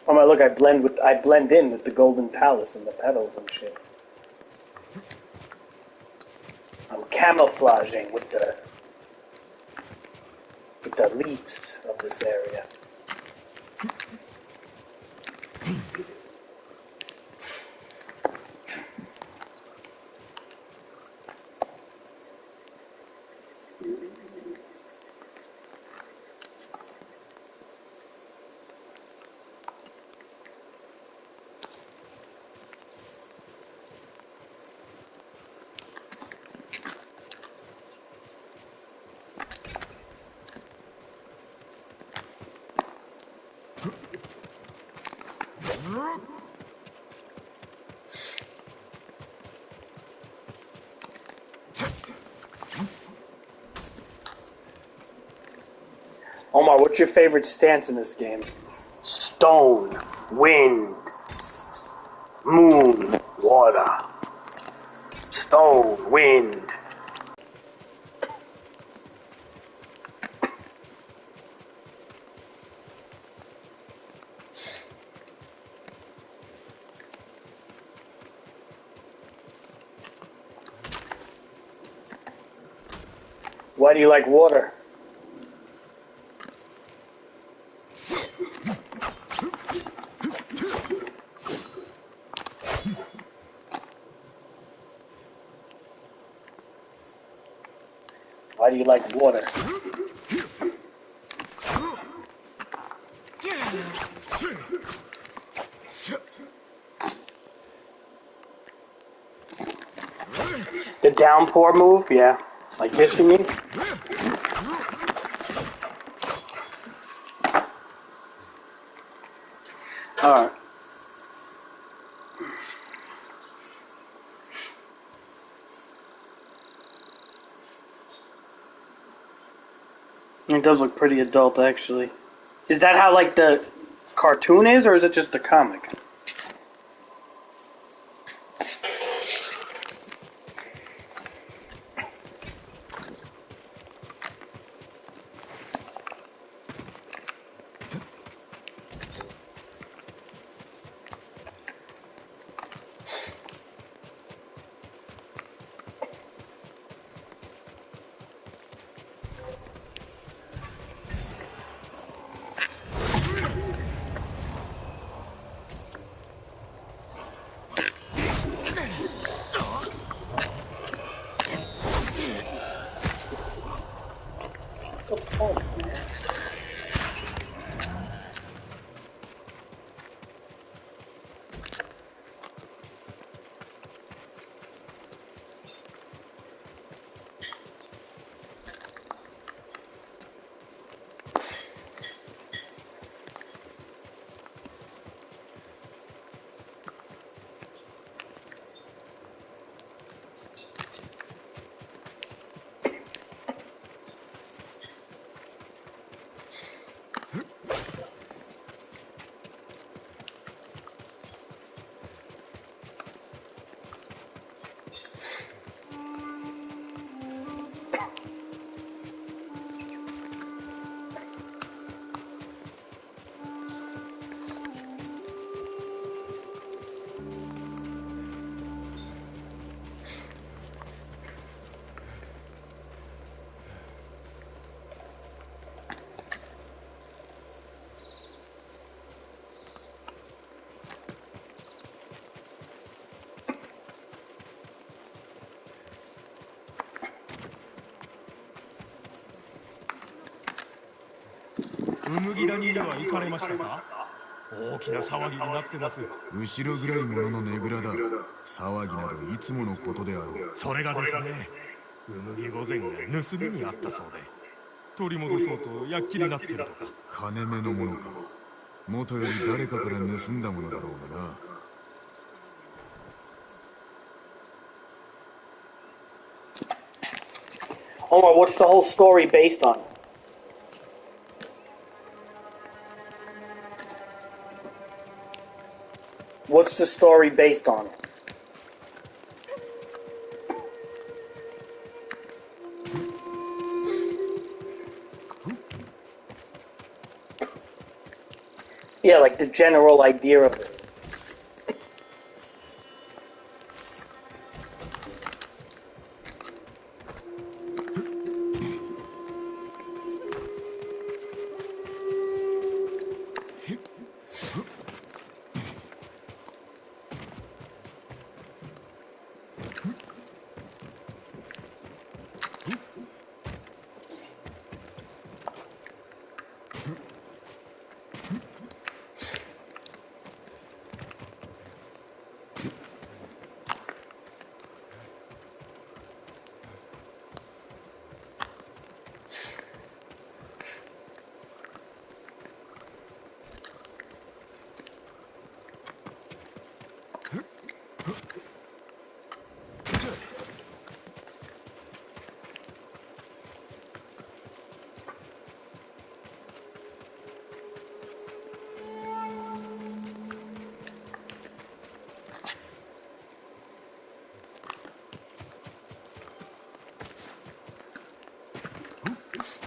Oh my, look! I blend in with the Golden Palace and the petals and shit. I'm camouflaging with the leaves of this area. Omar, what's your favorite stance in this game? Stone, wind, moon, water. Stone, wind. Why do you like water? Why do you like water? The downpour move, yeah. Like this, you mean? Alright. It does look pretty adult, actually. Is that how, like, the cartoon is, or is it just a comic?麦谷には行かれましたか？大きな騒ぎになってます。後ろ暗いもののねぐらだ。騒ぎなどいつものことであろう。それがですね、麦御前が盗みにあったそうで、取り戻そうと躍起になってるとか。金目のものか。元より誰かから盗んだものだろうがな。Omar, what's the whole story based on? What's the story based on? Yeah, like the general idea of it.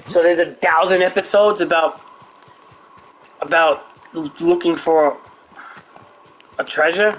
So there's 1,000 episodes about looking for a treasure.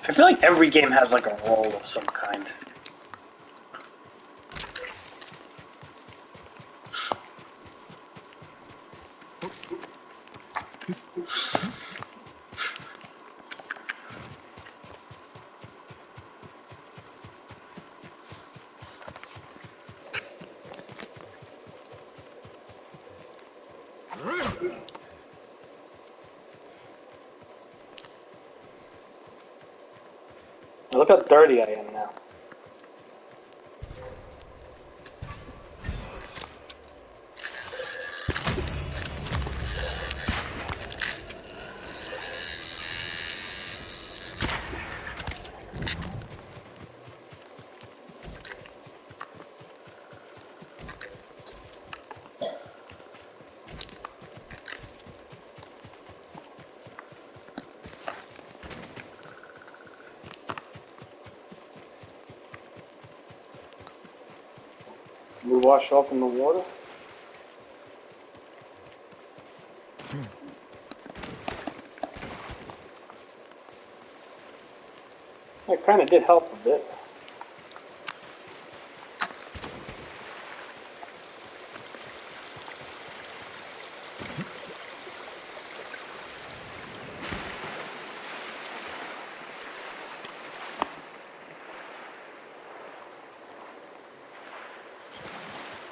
I feel like every game has like a role of some kind. Look how dirty I am now. Can we wash off in the water? It kind of did help a bit.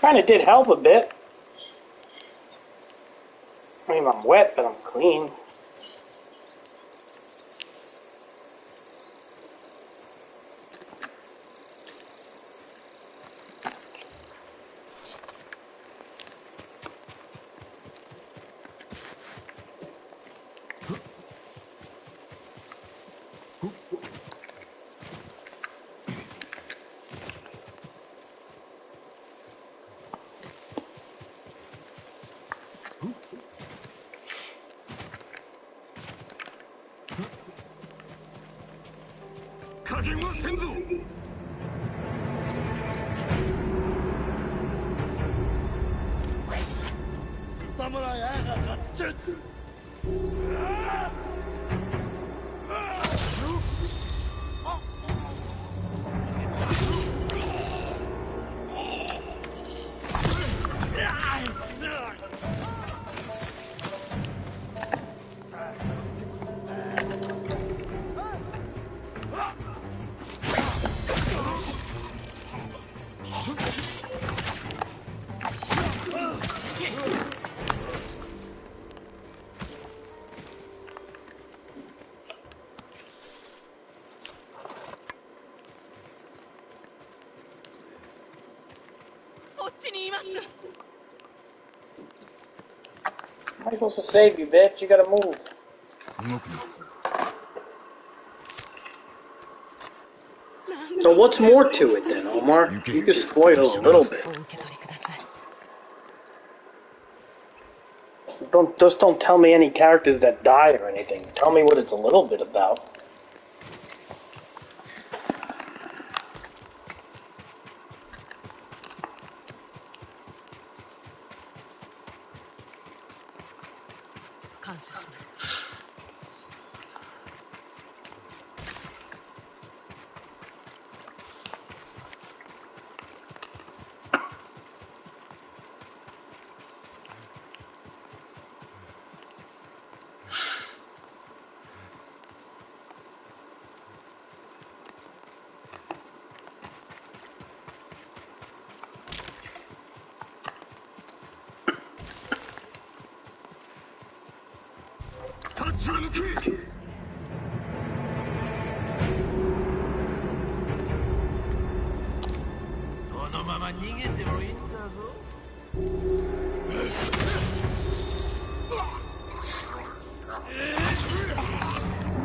Kind of did help a bit. I mean, I'm wet, but I'm clean. Am I supposed to save you, bitch? You gotta move. So what's more to it then, Omar? You can spoil a little bit. Don't tell me any characters that die or anything. Tell me what it's a little bit about.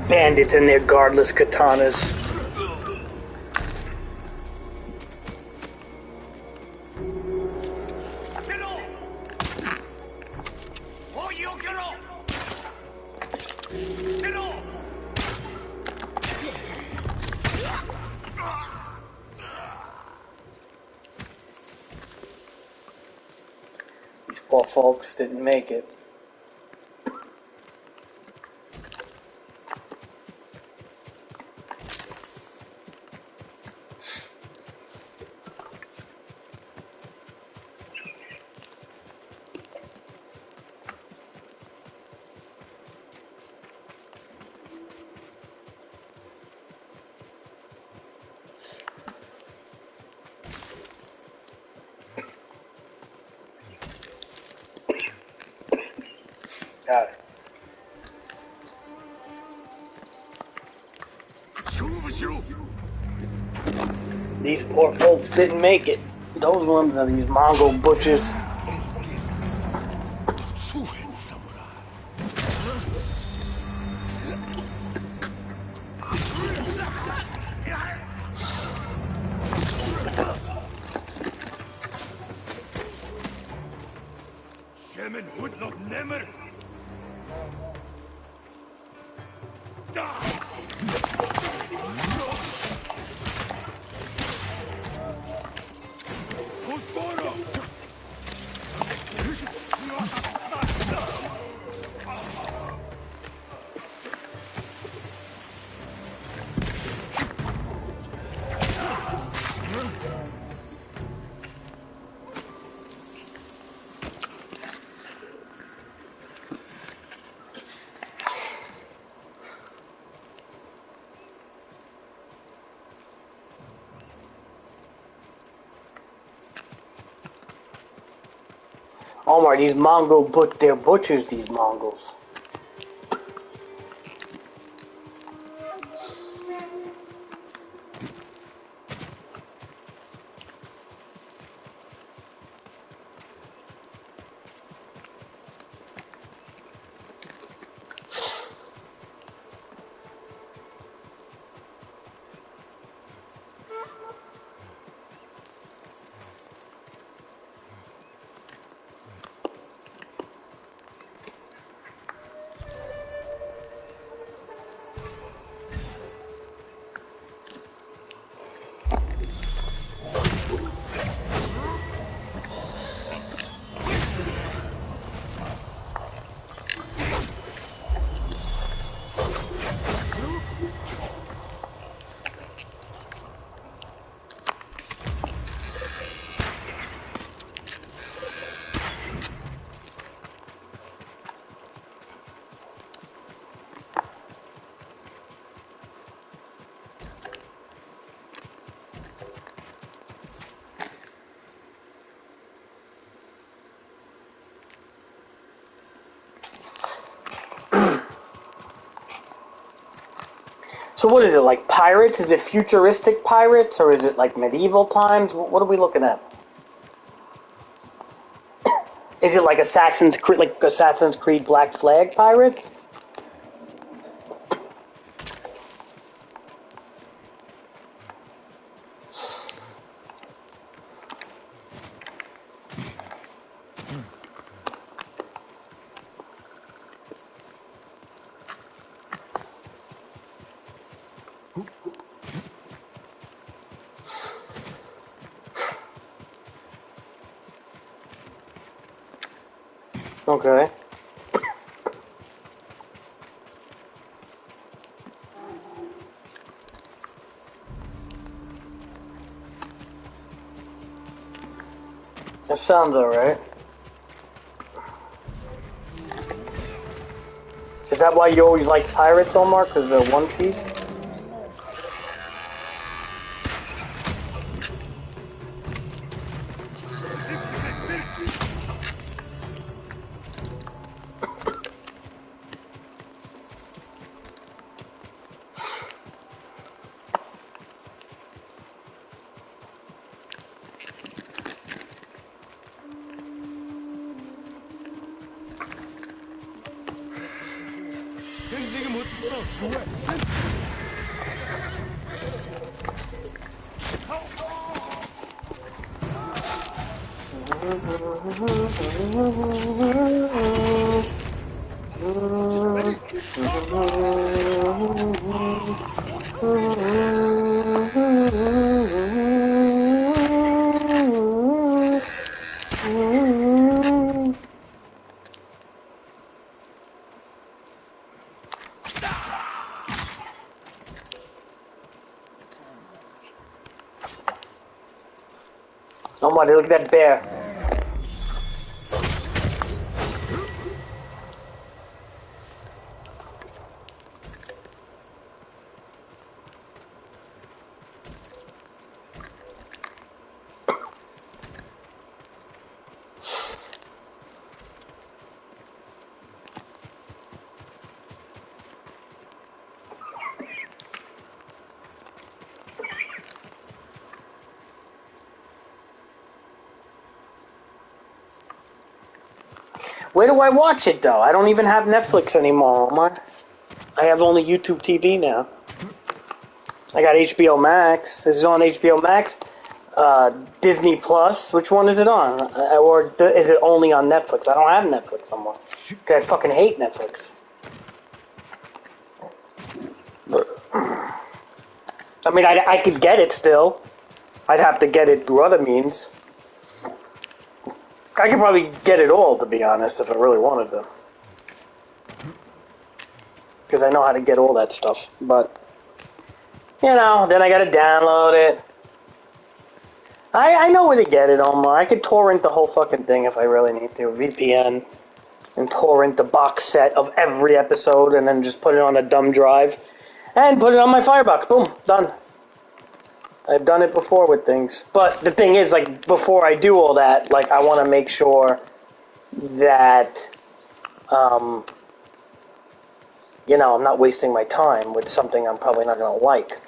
Bandits and their guardless katanas. These poor folks didn't make it. Got it. These poor folks didn't make it. Those ones are these Mongol butchers. Omar, these they're butchers, these Mongols. So what is it, like pirates? Is it futuristic pirates, or is it like medieval times? What are we looking at? Is it like Assassin's Creed Black Flag pirates? Okay. That sounds alright. Is that why you always like pirates, Omar? Because they're One Piece? Oh my, look at that bear. Where do I watch it, though? I don't even have Netflix anymore, Omar. I have only YouTube TV now. I got HBO Max. This is on HBO Max. Disney Plus. Which one is it on? Or is it only on Netflix? I don't have Netflix anymore. Because I fucking hate Netflix. I mean, I could get it still. I'd have to get it through other means. I could probably get it all, to be honest, if I really wanted to. Because I know how to get all that stuff. But, you know, then I gotta download it. I know where to get it, Omar. I could torrent the whole fucking thing if I really need to. VPN. And torrent the box set of every episode and then just put it on a dumb drive. And put it on my Firebox. Boom. Done. I've done it before with things. But the thing is, like, before I do all that, like, I want to make sure that, you know, I'm not wasting my time with something I'm probably not going to like.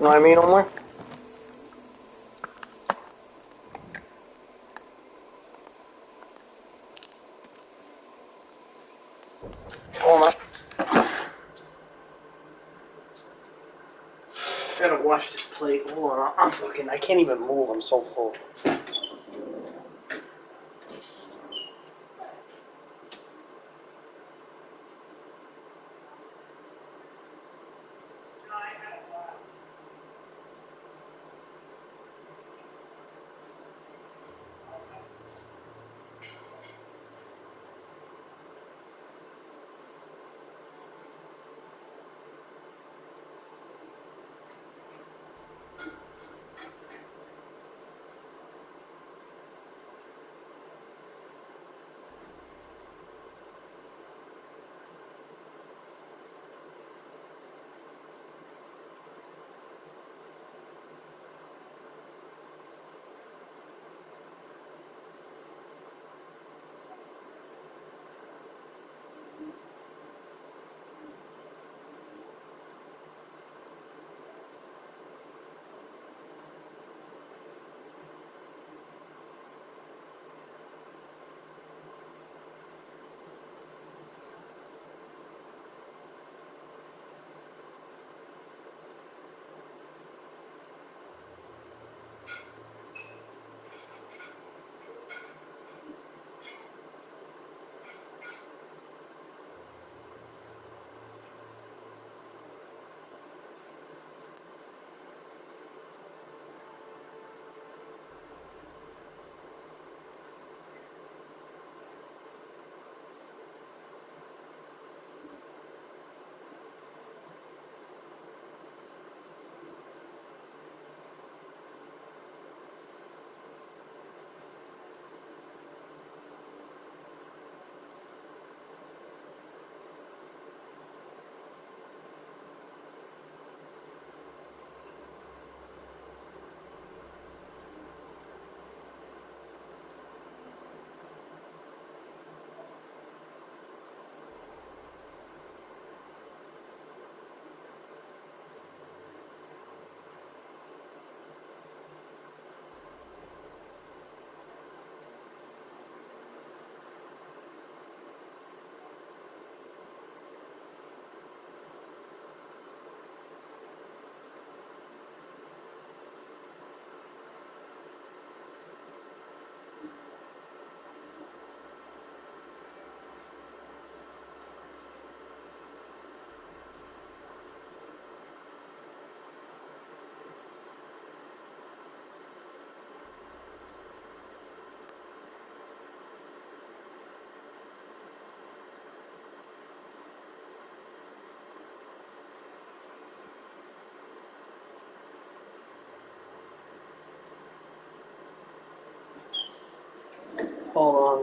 You know what I mean, Omar? Omar. I gotta wash this plate. Hold on, I can't even move, I'm so full.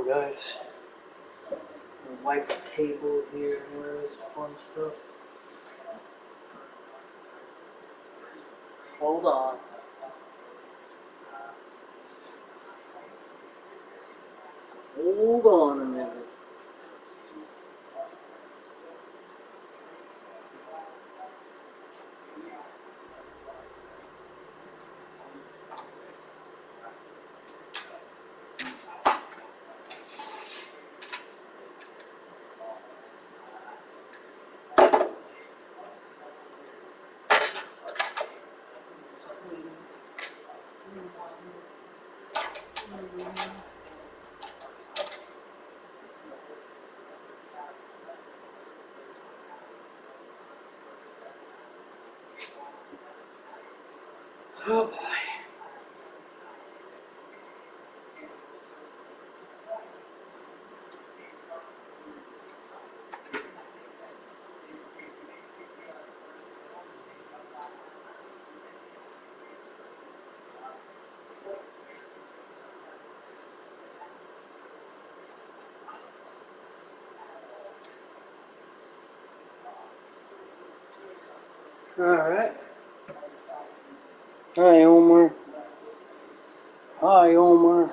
guys. Wipe the cable here and all this fun stuff. Hold on. Hold on a minute. Oh boy. Alright. Hi, Omar. Hi, Omar.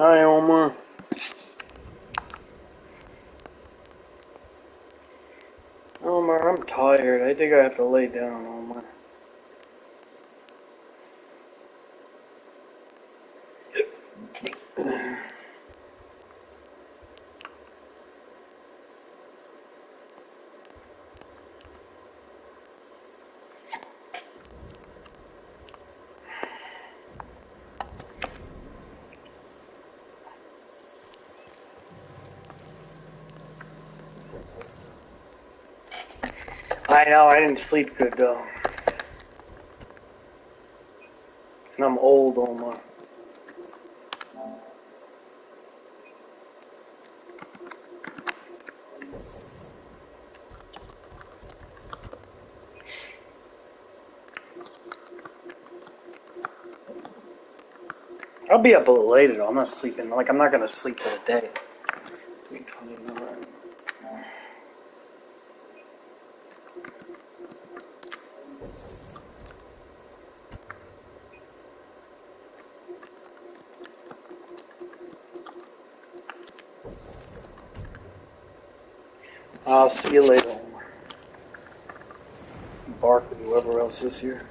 Hi, Omar. Omar, I'm tired. I think I have to lay down, Omar. I know, I didn't sleep good though. And I'm old, Omar. I'll be up a little later though. I'm not sleeping. Like, I'm not gonna sleep for the day. I'll see you later. Barkley, whoever else is here.